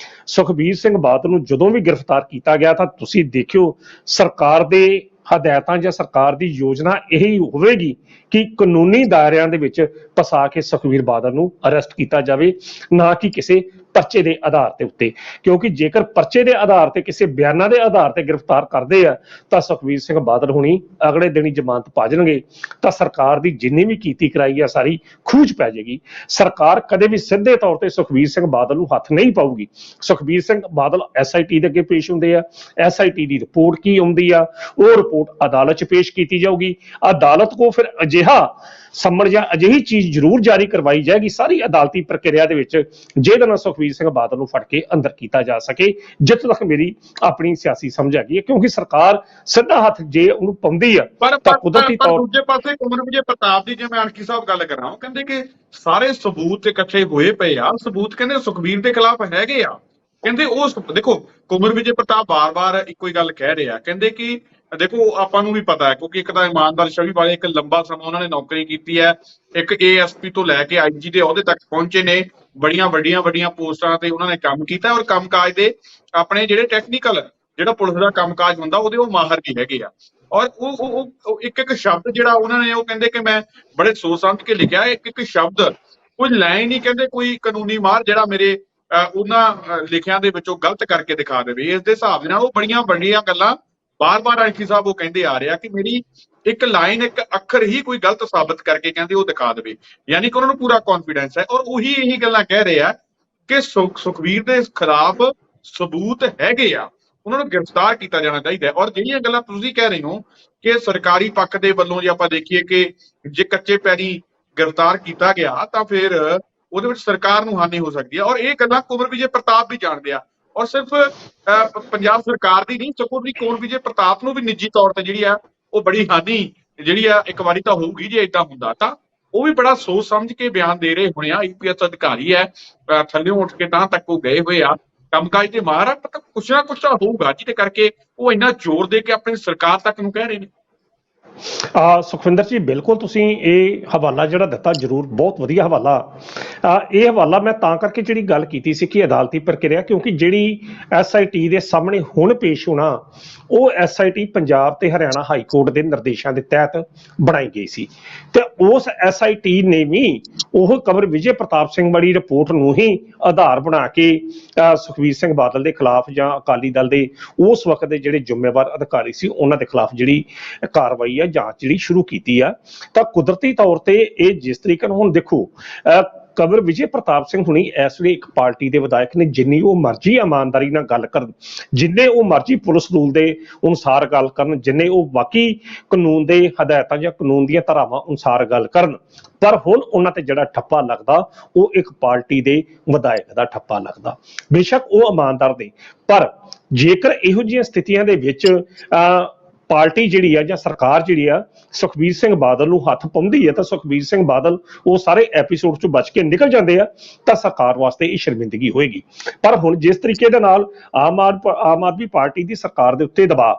ਸੁਖਬੀਰ ਸਿੰਘ ਬਾਦਲ ਨੂੰ ਜਦੋਂ ਵੀ ਗ੍ਰਿਫਤਾਰ ਕੀਤਾ ਗਿਆ ਤਾਂ ਤੁਸੀਂ ਦੇਖਿਓ ਸਰਕਾਰ ਦੇ ਹਦਾਇਤਾਂ ਜਾਂ ਸਰਕਾਰ ਦੀ ਯੋਜਨਾ ਇਹੀ ਹੋਵੇਗੀ ਕਿ ਕਾਨੂੰਨੀ ਦਾਇਰਿਆਂ ਦੇ ਵਿੱਚ ਫਸਾ ਕੇ ਸੁਖਬੀਰ ਬਾਦਲ ਨੂੰ ਅਰੈਸਟ ਕੀਤਾ ਜਾਵੇ, ਨਾ ਕਿ ਕਿਸੇ ਪਰਚੇ ਦੇ ਆਧਾਰ ਤੇ ਉੱਤੇ, ਕਿਉਂਕਿ ਜੇਕਰ ਪਰਚੇ ਦੇ ਆਧਾਰ ਤੇ ਕਿਸੇ ਬਿਆਨਾਂ ਦੇ ਆਧਾਰ ਤੇ ਗ੍ਰਿਫਤਾਰ ਕਰਦੇ ਆ ਤਾਂ ਸੁਖਬੀਰ ਸਿੰਘ ਬਾਦਲ ਹੁਣੀ ਅਗਲੇ ਦਿਨ ਹੀ ਜ਼ਮਾਨਤ ਪਾ ਜਾਣਗੇ, ਤਾਂ ਸਰਕਾਰ ਦੀ ਜਿੰਨੀ ਵੀ ਕੀਤੀ ਕਰਾਈ ਆ ਸਾਰੀ ਖੂਜ ਪੈ ਜਾਏਗੀ। ਸਰਕਾਰ ਕਦੇ ਵੀ ਸਿੱਧੇ ਤੌਰ ਤੇ ਸੁਖਬੀਰ ਸਿੰਘ ਬਾਦਲ ਨੂੰ ਹੱਥ ਨਹੀਂ ਪਾਊਗੀ। ਸੁਖਬੀਰ ਸਿੰਘ ਬਾਦਲ SIT ਦੇ ਅੱਗੇ ਪੇਸ਼ ਹੁੰਦੇ ਆ, SIT ਦੀ ਰਿਪੋਰਟ ਕੀ ਆਉਂਦੀ ਆ ਉਹ ਰਿਪੋਰਟ ਅਦਾਲਤ 'ਚ ਪੇਸ਼ ਕੀਤੀ ਜਾਊਗੀ। ਅਦਾਲਤ ਕੋ ਫਿਰ ਅਜਿਹਾ ਸੰਮਣ ਜਾਂ ਅਜਿਹੀ ਚੀਜ਼ ਜ਼ਰੂਰ ਜਾਰੀ ਕਰਵਾਈ ਜਾਏਗੀ ਸਾਰੀ ਅਦਾਲਤੀ ਪ੍ਰਕਿਰਿਆ ਦੇ ਵਿੱਚ, ਜਿਹਦੇ ਨਾਲ ਸੁਖਬੀਰ ਸਿੰਘ ਬਾਦਲ ਨੂੰ ਫੜ ਕੇ ਅੰਦਰ ਕੀਤਾ ਜਾ ਸਕੇ, ਜਿੱਥੇ ਤੱਕ ਮੇਰੀ ਆਪਣੀ ਸਿਆਸੀ ਸਮਝ ਹੈਗੀ ਹੈ। ਕਿਉਂਕਿ ਸਰਕਾਰ ਸਿੱਧਾ ਹੱਥ ਜੇ ਉਹਨੂੰ ਪਾਉਂਦੀ ਆ ਤਾਂ ਕੁਦਰਤੀ ਤੌਰ ਦੂਜੇ ਪਾਸੇ ਕੰਵਰ ਵਿਜੇ ਪ੍ਰਤਾਪ ਦੀ, ਜਿਵੇਂ ਆਨਕੀ ਸਾਹਿਬ ਗੱਲ ਕਰ ਰਹਾ ਹਾਂ, ਕਹਿੰਦੇ ਕਿ ਸਾਰੇ ਸਬੂਤ ਇਕੱਠੇ ਹੋਏ ਪਏ ਆ, ਸਬੂਤ ਕਹਿੰਦੇ ਸੁਖਬੀਰ ਦੇ ਖਿਲਾਫ ਹੈਗੇ ਆ। ਕਹਿੰਦੇ ਉਹ ਦੇਖੋ ਕੰਵਰ ਵਿਜੇ ਪ੍ਰਤਾਪ ਬਾਰ-ਬਾਰ ਇੱਕੋ ਹੀ ਗੱਲ ਕਹਿ ਰਹੇ ਆ, ਕਹਿੰਦੇ ਕਿ ਦੇਖੋ ਆਪਾਂ ਨੂੰ ਵੀ ਪਤਾ ਹੈ, ਕਿਉਂਕਿ ਇੱਕ ਤਾਂ ਇਮਾਨਦਾਰ ਛਵੀ ਵਾਲੇ ਇੱਕ ਲੰਬਾ ਸਮਾਂ ਉਹਨਾਂ ਨੇ ਨੌਕਰੀ ਕੀਤੀ ਹੈ, ਇੱਕ ASP ਤੋਂ ਲੈ ਕੇ IG ਦੇ ਅਹੁਦੇ ਤੱਕ ਪਹੁੰਚੇ ਨੇ, ਬੜੀਆਂ ਵੱਡੀਆਂ ਪੋਸਟਾਂ ਤੇ ਉਹਨਾਂ ਨੇ ਕੰਮ ਕੀਤਾ, ਔਰ ਕੰਮਕਾਜ ਦੇ ਆਪਣੇ ਜਿਹੜੇ ਟੈਕਨੀਕਲ ਜਿਹੜਾ ਪੁਲਿਸ ਦਾ ਕੰਮਕਾਜ ਹੁੰਦਾ ਉਹਦੇ ਉਹ ਮਾਹਰ ਵੀ ਹੈਗੇ ਆ। ਔਰ ਉਹ ਇੱਕ ਸ਼ਬਦ ਜਿਹੜਾ ਉਹਨਾਂ ਨੇ ਉਹ ਕਹਿੰਦੇ ਕਿ ਮੈਂ ਬੜੇ ਸੋਚ ਸਮਝ ਕੇ ਲਿਖਿਆ, ਇੱਕ ਸ਼ਬਦ ਕੋਈ ਲਾਈਨ ਹੀ ਕਹਿੰਦੇ ਕੋਈ ਕਾਨੂੰਨੀ ਮਾਹਰ ਜਿਹੜਾ ਮੇਰੇ ਉਹਨਾਂ ਲਿਖਿਆਂ ਦੇ ਵਿੱਚੋਂ ਗਲਤ ਕਰਕੇ ਦਿਖਾ ਦੇਵੇ। ਇਸ ਦੇ ਹਿਸਾਬ ਦੇ ਨਾਲ ਉਹ ਬੜੀਆਂ ਵੱਡੀਆਂ ਗੱਲਾਂ ਬਾਰ-ਬਾਰ ਆਨਕੀ ਸਾਹਿਬ ਉਹ ਕਹਿੰਦੇ ਆ ਰਿਹਾ ਕਿ ਮੇਰੀ ਇੱਕ ਲਾਈਨ ਇੱਕ ਅੱਖਰ ਹੀ ਕੋਈ ਗਲਤ ਸਾਬਤ ਕਰਕੇ ਕਹਿੰਦੇ ਉਹ ਦਿਖਾ ਦੇਵੇ, ਯਾਨੀ ਕਿ ਉਹਨਾਂ ਨੂੰ ਪੂਰਾ ਕੌਨਫੀਡੈਂਸ ਹੈ। ਔਰ ਉਹੀ ਇਹੀ ਗੱਲਾਂ ਕਹਿ ਰਹੇ ਆ ਕਿ ਸੁਖਬੀਰ ਦੇ ਖਿਲਾਫ ਸਬੂਤ ਹੈਗੇ ਆ, ਉਹਨਾਂ ਨੂੰ ਗ੍ਰਿਫਤਾਰ ਕੀਤਾ ਜਾਣਾ ਚਾਹੀਦਾ ਹੈ। ਔਰ ਜਿਹੜੀਆਂ ਗੱਲਾਂ ਤੁਸੀਂ ਕਹਿ ਰਹੇ ਹੋ ਕਿ ਸਰਕਾਰੀ ਪੱਖ ਦੇ ਵੱਲੋਂ ਜੇ ਆਪਾਂ ਦੇਖੀਏ ਕਿ ਜੇ ਕੱਚੇ ਪੈਰੀ ਗ੍ਰਿਫਤਾਰ ਕੀਤਾ ਗਿਆ ਤਾਂ ਫਿਰ ਉਹਦੇ ਵਿੱਚ ਸਰਕਾਰ ਨੂੰ ਹਾਨੀ ਹੋ ਸਕਦੀ ਹੈ। ਔਰ ਇਹ ਗੱਲਾਂ ਕੰਵਰ ਵਿਜੇ ਪ੍ਰਤਾਪ ਵੀ ਜਾਣਦੇ ਆ, ਔਰ ਸਿਰਫ ਪੰਜਾਬ ਸਰਕਾਰ ਦੀ ਨਹੀਂ ਸਗੋਂ ਵੀ ਕੰਵਰ ਵਿਜੇ ਪ੍ਰਤਾਪ ਨੂੰ ਵੀ ਨਿੱਜੀ ਤੌਰ ਤੇ ਜਿਹੜੀ ਆ ਉਹ ਬੜੀ ਹਾਨੀ ਜਿਹੜੀ ਆ ਇੱਕ ਵਾਰੀ ਤਾਂ ਹੋਊਗੀ ਜੇ ਏਦਾਂ ਹੁੰਦਾ ਤਾਂ। ਉਹ ਵੀ ਬੜਾ ਸੋਚ ਸਮਝ ਕੇ ਬਿਆਨ ਦੇ ਰਹੇ ਹੋਣੇ ਆ। IPS ਅਧਿਕਾਰੀ ਹੈ, ਥੱਲਿਓਂ ਉੱਠ ਕੇ ਤਾਂ ਤੱਕ ਉਹ ਗਏ ਹੋਏ ਆ, ਕੰਮਕਾਜ ਦੇ ਮਾਹਰ ਆ, ਪਤਾ ਕੁਛ ਨਾ ਕੁਛ ਤਾਂ ਹੋਊਗਾ ਜਿਹਦੇ ਕਰਕੇ ਉਹ ਇੰਨਾ ਜ਼ੋਰ ਦੇ ਕੇ ਆਪਣੀ ਸਰਕਾਰ ਤੱਕ ਨੂੰ ਕਹਿ ਰਹੇ ਨੇ। ਸੁਖਵਿੰਦਰ ਜੀ ਬਿਲਕੁਲ ਤੁਸੀਂ ਇਹ ਹਵਾਲਾ ਜਿਹੜਾ ਦਿੱਤਾ ਜ਼ਰੂਰ ਬਹੁਤ ਵਧੀਆ ਹਵਾਲਾ। ਇਹ ਹਵਾਲਾ ਮੈਂ ਤਾਂ ਕਰਕੇ ਜਿਹੜੀ ਗੱਲ ਕੀਤੀ ਸੀ ਕਿ ਅਦਾਲਤੀ ਪ੍ਰਕਿਰਿਆ, ਕਿਉਂਕਿ ਜਿਹੜੀ SIT ਦੇ ਸਾਹਮਣੇ ਹੁਣ ਪੇਸ਼ ਹੋਣਾ ਉਹ SIT ਪੰਜਾਬ ਤੇ ਹਰਿਆਣਾ ਹਾਈ ਕੋਰਟ ਦੇ ਨਿਰਦੇਸ਼ਾਂ ਦੇ ਤਹਿਤ ਬਣਾਈ ਗਈ ਸੀ ਤੇ ਉਸ SIT ਨੇ ਵੀ ਉਹ ਕੰਵਰ ਵਿਜੇ ਪ੍ਰਤਾਪ ਸਿੰਘ ਵਾਲੀ ਰਿਪੋਰਟ ਨੂੰ ਹੀ ਆਧਾਰ ਬਣਾ ਕੇ ਸੁਖਬੀਰ ਸਿੰਘ ਬਾਦਲ ਦੇ ਖਿਲਾਫ ਜਾਂ ਅਕਾਲੀ ਦਲ ਦੇ ਉਸ ਵਕਤ ਦੇ ਜਿਹੜੇ ਜ਼ਿੰਮੇਵਾਰ ਅਧਿਕਾਰੀ ਸੀ ਉਹਨਾਂ ਦੇ ਖਿਲਾਫ ਜਿਹੜੀ ਕਾਰਵਾਈ ਹੈ, ਜਾਂਚ ਜਿਹੜੀ ਸ਼ੁਰੂ ਕੀਤੀ ਆ। ਤਾਂ ਕੁਦਰਤੀ ਤੌਰ ਤੇ ਇਹ ਜਿਸ ਤਰੀਕੇ ਨਾਲ ਹੁਣ ਦੇਖੋ ਕੰਵਰ ਵਿਜੇ ਪ੍ਰਤਾਪ ਸਿੰਘ ਹੁਣੀ ਇਸ ਵੇਲੇ ਇੱਕ ਪਾਰਟੀ ਦੇ ਵਿਧਾਇਕ ਨੇ, ਜਿੰਨੀ ਉਹ ਮਰਜ਼ੀ ਇਮਾਨਦਾਰੀ ਨਾਲ ਗੱਲ ਕਰਨ, ਜਿੰਨੇ ਉਹ ਮਰਜ਼ੀ ਪੁਲਿਸ ਰੂਲ ਦੇ ਅਨੁਸਾਰ ਗੱਲ ਕਰਨ, ਜਿੰਨੇ ਉਹ ਬਾਕੀ ਕਾਨੂੰਨ ਦੇ ਹਦਾਇਤਾਂ ਜਾਂ ਕਾਨੂੰਨ ਦੀਆਂ ਧਾਰਾਵਾਂ ਅਨੁਸਾਰ ਗੱਲ ਕਰਨ, ਪਰ ਹੁਣ ਉਹਨਾਂ ਤੇ ਜਿਹੜਾ ਠੱਪਾ ਲੱਗਦਾ ਉਹ ਇੱਕ ਪਾਰਟੀ ਦੇ ਵਿਧਾਇਕ ਦਾ ਠੱਪਾ ਲੱਗਦਾ। ਬੇਸ਼ੱਕ ਉਹ ਇਮਾਨਦਾਰ ਨੇ, ਪਰ ਜੇਕਰ ਇਹੋ ਜਿਹੀਆਂ ਸਥਿਤੀਆਂ ਦੇ ਵਿੱਚ ਪਾਰਟੀ ਜਿਹੜੀ ਆ ਜਾਂ ਸਰਕਾਰ ਜਿਹੜੀ ਆ ਸੁਖਬੀਰ ਸਿੰਘ ਬਾਦਲ ਨੂੰ ਹੱਥ ਪਾਉਂਦੀ ਹੈ ਤਾਂ ਸੁਖਬੀਰ ਸਿੰਘ ਬਾਦਲ ਉਹ ਸਾਰੇ ਐਪੀਸੋਡ ਚੋਂ ਬਚ ਕੇ ਨਿਕਲ ਜਾਂਦੇ ਆ ਤਾਂ ਸਰਕਾਰ ਵਾਸਤੇ ਇਹ ਸ਼ਰਮਿੰਦਗੀ ਹੋਏਗੀ। ਪਰ ਹੁਣ ਜਿਸ ਤਰੀਕੇ ਦੇ ਨਾਲ ਆਮ ਆਦਮੀ ਪਾਰਟੀ ਦੀ ਸਰਕਾਰ ਦੇ ਉੱਤੇ ਦਬਾਅ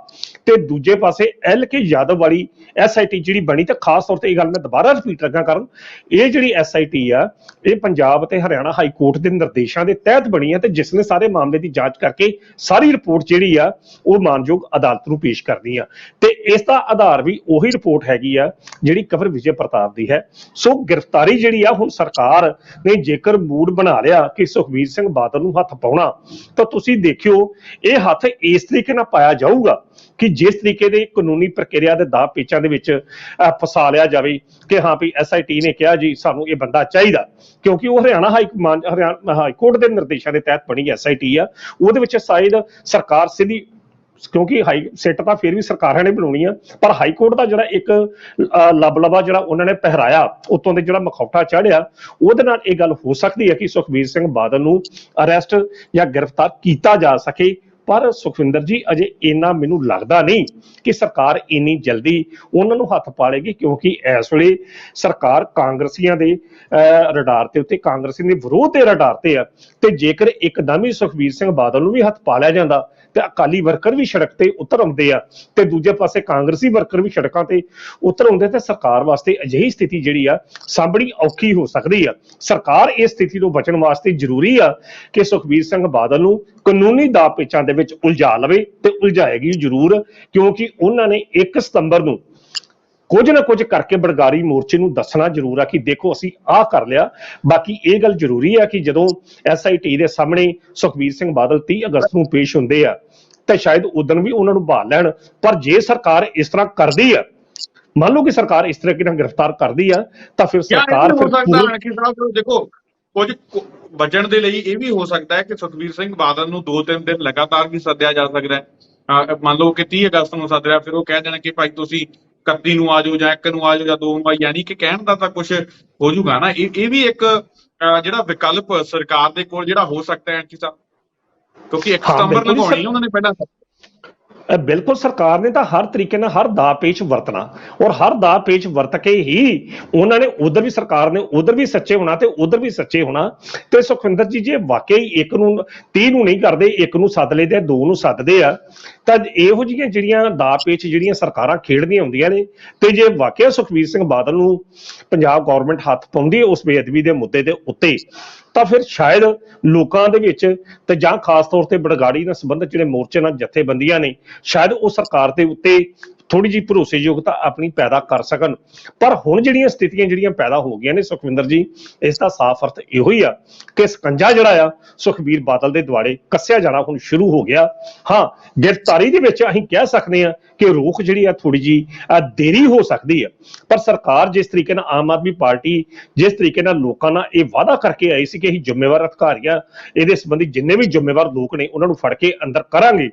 ਤੇ ਦੂਜੇ ਪਾਸੇ LK ਯਾਦਵ ਵਾਲੀ SIT ਜਿਹੜੀ ਬਣੀ, ਤੇ ਖਾਸ ਤੌਰ ਤੇ ਇਹ ਗੱਲ ਮੈਂ ਦੁਬਾਰਾ ਰਿਪੀਟ ਲੱਗਾ ਕਰਨ, ਇਹ ਜਿਹੜੀ SIT ਆ ਇਹ ਪੰਜਾਬ ਤੇ ਹਰਿਆਣਾ ਹਾਈ ਕੋਰਟ ਦੇ ਨਿਰਦੇਸ਼ਾਂ ਦੇ ਤਹਿਤ ਬਣੀ ਹੈ ਤੇ ਜਿਸ ਨੇ ਸਾਰੇ ਮਾਮਲੇ ਦੀ ਜਾਂਚ ਕਰਕੇ ਸਾਰੀ ਰਿਪੋਰਟ ਜਿਹੜੀ ਆ ਉਹ ਮਾਨਯੋਗ ਅਦਾਲਤ ਨੂੰ ਪੇਸ਼ ਕਰਨੀ ਆ ਤੇ ਇਸ ਦਾ ਆਧਾਰ ਵੀ ਉਹੀ ਰਿਪੋਰਟ ਹੈਗੀ ਆ ਜਿਹੜੀ ਕੰਵਰ ਵਿਜੇ ਪ੍ਰਤਾਪ ਦੀ ਹੈ। ਸੋ ਗ੍ਰਿਫਤਾਰੀ ਜਿਹੜੀ ਆ ਹੁਣ ਸਰਕਾਰ ਨੇ ਜੇਕਰ ਮੂਡ ਬਣਾ ਲਿਆ ਕਿ ਸੁਖਬੀਰ ਸਿੰਘ ਬਾਦਲ ਨੂੰ ਹੱਥ ਪਾਉਣਾ, ਤਾਂ ਤੁਸੀਂ ਦੇਖਿਓ ਇਹ ਹੱਥ ਇਸ ਤਰੀਕੇ ਨਾਲ ਪਾਇਆ ਜਾਊਗਾ ਕਿ ਜਿਸ ਤਰੀਕੇ ਦੇ ਕਾਨੂੰਨੀ ਪ੍ਰਕਿਰਿਆ ਦੇ ਦਾਅ ਪੇਚਾਂ ਦੇ ਵਿੱਚ ਫਸਾ ਲਿਆ ਜਾਵੇ ਕਿ ਹਾਂ ਵੀ SIT ਨੇ ਕਿਹਾ ਜੀ ਸਾਨੂੰ ਇਹ ਬੰਦਾ ਚਾਹੀਦਾ, ਕਿਉਂਕਿ ਉਹ ਹਰਿਆਣਾ ਹਾਈ ਕੋਰਟ ਦੇ ਨਿਰਦੇਸ਼ਾਂ ਦੇ ਤਹਿਤ ਬਣੀ SIT ਆ। ਉਹਦੇ ਵਿੱਚ ਸ਼ਾਇਦ ਸਰਕਾਰ ਸਿੱਧੀ, ਕਿਉਂਕਿ ਹਾਈ ਸਿੱਟ ਤਾਂ ਫਿਰ ਵੀ ਸਰਕਾਰਾਂ ਨੇ ਬਣਾਉਣੀ ਆ, ਪਰ ਹਾਈ ਕੋਰਟ ਦਾ ਜਿਹੜਾ ਇੱਕ ਲਬਲਬਾ ਜਿਹੜਾ ਉਹਨਾਂ ਨੇ ਪਹਿਰਾਇਆ ਉਤੋਂ ਦੇ ਜਿਹੜਾ ਮਖੌਟਾ ਚਾੜਿਆ, ਉਹਦੇ ਨਾਲ ਇਹ ਗੱਲ ਹੋ ਸਕਦੀ ਹੈ ਕਿ ਸੁਖਬੀਰ ਸਿੰਘ ਬਾਦਲ ਨੂੰ ਅਰੈਸਟ ਜਾਂ ਗ੍ਰਿਫਤਾਰ ਕੀਤਾ ਜਾ ਸਕੇ। ਪਰ ਸੁਖਵਿੰਦਰ ਜੀ ਅਜੇ ਇੰਨਾ ਮੈਨੂੰ ਲੱਗਦਾ ਨਹੀਂ ਕਿ ਸਰਕਾਰ ਇੰਨੀ ਜਲਦੀ ਉਹਨਾਂ ਨੂੰ ਹੱਥ ਪਾ ਲਏਗੀ, ਕਿਉਂਕਿ ਇਸ ਵੇਲੇ ਸਰਕਾਰ ਕਾਂਗਰਸੀਆਂ ਦੇ ਰਡਾਰ ਤੇ ਉੱਤੇ, ਕਾਂਗਰਸੀ ਦੇ ਵਿਰੋਧ ਦੇ ਰਡਾਰ ਤੇ ਆ। ਤੇ ਜੇਕਰ ਇੱਕਦਮ ਹੀ ਸੁਖਬੀਰ ਸਿੰਘ ਬਾਦਲ ਨੂੰ ਵੀ ਹੱਥ ਪਾ ਲਿਆ ਜਾਂਦਾ ਤੇ ਅਕਾਲੀ ਵਰਕਰ ਵੀ ਸੜਕ ਤੇ ਉਤਰ ਆਉਂਦੇ ਆ ਤੇ ਦੂਜੇ ਪਾਸੇ ਕਾਂਗਰਸੀ ਵਰਕਰ ਵੀ ਸੜਕਾਂ ਤੇ ਉਤਰ ਆਉਂਦੇ, ਤੇ ਸਰਕਾਰ ਵਾਸਤੇ ਅਜਿਹੀ ਸਥਿਤੀ ਜਿਹੜੀ ਆ ਸਾਂਭਣੀ ਔਖੀ ਹੋ ਸਕਦੀ ਆ। ਸਰਕਾਰ ਇਸ ਸਥਿਤੀ ਤੋਂ ਬਚਣ ਵਾਸਤੇ ਜ਼ਰੂਰੀ ਆ ਕਿ ਸੁਖਬੀਰ ਸਿੰਘ ਬਾਦਲ ਨੂੰ ਕਾਨੂੰਨੀ ਦਾਅ ਪੇਚਾਂ ਦੇ ਵਿੱਚ ਉਲਝਾ ਲਵੇ ਤੇ ਉਲਝਾਏਗੀ ਜ਼ਰੂਰ, ਕਿਉਂਕਿ ਉਹਨਾਂ ਨੇ 1 ਸਤੰਬਰ ਨੂੰ ਕੁਝ ਨਾ ਕੁਝ ਕਰਕੇ ਬੜਗਾੜੀ ਮੋਰਚੇ ਨੂੰ ਦੱਸਣਾ ਜ਼ਰੂਰ ਆ ਕਿ ਦੇਖੋ ਅਸੀਂ ਆਹ ਕਰ ਲਿਆ। ਬਾਕੀ ਇਹ ਗੱਲ ਜ਼ਰੂਰੀ ਆ ਕਿ ਜਦੋਂ SIT ਦੇ ਸਾਹਮਣੇ ਸੁਖਬੀਰ ਸਿੰਘ ਬਾਦਲ 30 ਅਗਸਤ ਨੂੰ ਪੇਸ਼ ਹੁੰਦੇ ਆ ਤਾਂ ਸ਼ਾਇਦ ਉਦੋਂ ਵੀ ਉਹਨਾਂ ਨੂੰ ਬਹਾਲ ਲੈਣ। ਪਰ ਜੇ ਸਰਕਾਰ ਇਸ ਤਰ੍ਹਾਂ ਕਰਦੀ ਆ, ਮੰਨ ਲਓ ਕਿ ਸਰਕਾਰ ਇਸ ਤਰੀਕੇ ਨਾਲ ਗ੍ਰਿਫਤਾਰ ਕਰਦੀ ਆ, ਤਾਂ ਫਿਰ ਸਰਕਾਰ ਦੇਖੋ ਕੁਝ ਬਚਣ ਦੇ ਲਈ ਇਹ ਵੀ ਹੋ ਸਕਦਾ ਹੈ ਕਿ ਸੁਖਬੀਰ ਸਿੰਘ ਬਾਦਲ ਨੂੰ 2-3 ਦਿਨ ਲਗਾਤਾਰ ਵੀ ਸੱਦਿਆ ਜਾ ਸਕਦਾ ਹੈ। ਮੰਨ ਲਓ ਕਿ 30 ਅਗਸਤ ਨੂੰ ਸੱਦ ਰਿਹਾ, ਫਿਰ ਉਹ ਕਹਿ ਦੇਣਾ ਕਿ ਭਾਈ ਤੁਸੀਂ 31 ਨੂੰ ਆ ਜਾਓ ਜਾਂ 1 ਨੂੰ ਆ ਜਾਓ ਜਾਂ 2 ਨੂੰ, ਯਾਨੀ ਕਿ ਕਹਿਣ ਦਾ ਤਾਂ ਕੁਝ ਹੋ ਜਾਊਗਾ ਨਾ। ਇਹ ਵੀ ਇੱਕ ਜਿਹੜਾ ਵਿਕਲਪ ਸਰਕਾਰ ਦੇ ਕੋਲ ਜਿਹੜਾ ਹੋ ਸਕਦਾ ਹੈ ਕਿ ਕਿਉਂਕਿ 1 ਸਤੰਬਰ ਲਗਾਉਣੀ ਉਹਨਾਂ ਨੇ ਪਹਿਲਾਂ। ਬਿਲਕੁਲ ਸਰਕਾਰ ਨੇ ਤਾਂ ਹਰ ਤਰੀਕੇ ਨਾਲ ਹਰ ਦਾਅ ਪੇਚ ਵਰਤਣਾ, ਔਰ ਹਰ ਦਾਅ ਪੇਚ ਵਰਤ ਕੇ ਹੀ ਉਹਨਾਂ ਨੇ ਉਧਰ ਵੀ, ਸਰਕਾਰ ਨੇ ਉਧਰ ਵੀ ਸੱਚੇ ਹੋਣਾ ਤੇ ਉਧਰ ਵੀ ਸੱਚੇ ਹੋਣਾ। ਤੇ ਸੁਖਵਿੰਦਰ ਜੀ ਜੇ ਵਾਕਈ 1 ਨੂੰ 30 ਨੂੰ ਨਹੀਂ ਕਰਦੇ, 1 ਨੂੰ ਸੱਦ ਲੈਂਦੇ, 2 ਨੂੰ ਸੱਦਦੇ ਆ, ਤਾਂ ਇਹੋ ਜਿਹੀਆਂ ਜਿਹੜੀਆਂ ਦਾਅ ਪੇਚ ਜਿਹੜੀਆਂ ਸਰਕਾਰਾਂ ਖੇਡਦੀਆਂ ਹੁੰਦੀਆਂ ਨੇ, ਤੇ ਜੇ ਵਾਕਿਆ ਸੁਖਬੀਰ ਸਿੰਘ ਬਾਦਲ ਨੂੰ ਪੰਜਾਬ ਗੌਰਮੈਂਟ ਹੱਥ ਪਾਉਂਦੀ ਹੈ ਉਸ ਬੇਅਦਬੀ ਦੇ ਮੁੱਦੇ ਦੇ ਉੱਤੇ, ਤਾਂ ਫਿਰ ਸ਼ਾਇਦ ਲੋਕਾਂ ਦੇ ਵਿੱਚ ਤੇ ਜਾਂ ਖਾਸ ਤੌਰ ਤੇ ਬੜਗਾੜੀ ਨਾਲ ਸੰਬੰਧਿਤ ਜਿਹੜੇ ਮੋਰਚੇ ਨਾਲ ਜਥੇਬੰਦੀਆਂ ਨੇ, ਸ਼ਾਇਦ ਉਹ ਸਰਕਾਰ ਦੇ ਉੱਤੇ ਥੋੜੀ ਜਿਹੀ ਭਰੋਸੇਯੋਗਤਾ ਆਪਣੀ ਪੈਦਾ ਕਰ ਸਕਣ। ਪਰ ਹੁਣ ਜਿਹੜੀਆਂ ਸਥਿਤੀਆਂ ਜਿਹੜੀਆਂ ਪੈਦਾ ਹੋ ਗਈਆਂ ਨੇ ਸੁਖਵਿੰਦਰ ਜੀ, ਇਸ ਦਾ ਸਾਫ਼ ਅਰਥ ਇਹੋ ਹੀ ਆ ਕਿ ਸਕੰਜਾ ਜਿਹੜਾ ਆ ਸੁਖਬੀਰ ਬਾਦਲ ਦੇ ਦੁਆਲੇ ਕੱਸਿਆ ਜਾਣਾ ਹੁਣ ਸ਼ੁਰੂ ਹੋ ਗਿਆ। ਹਾਂ, ਗ੍ਰਿਫਤਾਰੀ ਦੇ ਵਿੱਚ ਅਸੀਂ ਕਹਿ ਸਕਦੇ ਹਾਂ ਕਿ ਰੋਕ ਜਿਹੜੀ ਆ ਥੋੜੀ ਜਿਹੀ ਦੇਰੀ ਹੋ ਸਕਦੀ ਆ, ਪਰ ਸਰਕਾਰ ਜਿਸ ਤਰੀਕੇ ਨਾਲ, ਆਮ ਆਦਮੀ ਪਾਰਟੀ ਜਿਸ ਤਰੀਕੇ ਨਾਲ ਲੋਕਾਂ ਨਾਲ ਇਹ ਵਾਅਦਾ ਕਰਕੇ ਆਈ ਸੀ ਕਿ ਅਸੀਂ ਜ਼ਿੰਮੇਵਾਰ ਅਧਿਕਾਰੀ ਆ, ਇਹਦੇ ਸੰਬੰਧੀ ਜਿੰਨੇ ਵੀ ਜ਼ਿੰਮੇਵਾਰ ਲੋਕ ਨੇ ਉਹਨਾਂ ਨੂੰ ਫੜ ਕੇ ਅੰਦਰ ਕਰਾਂਗੇ,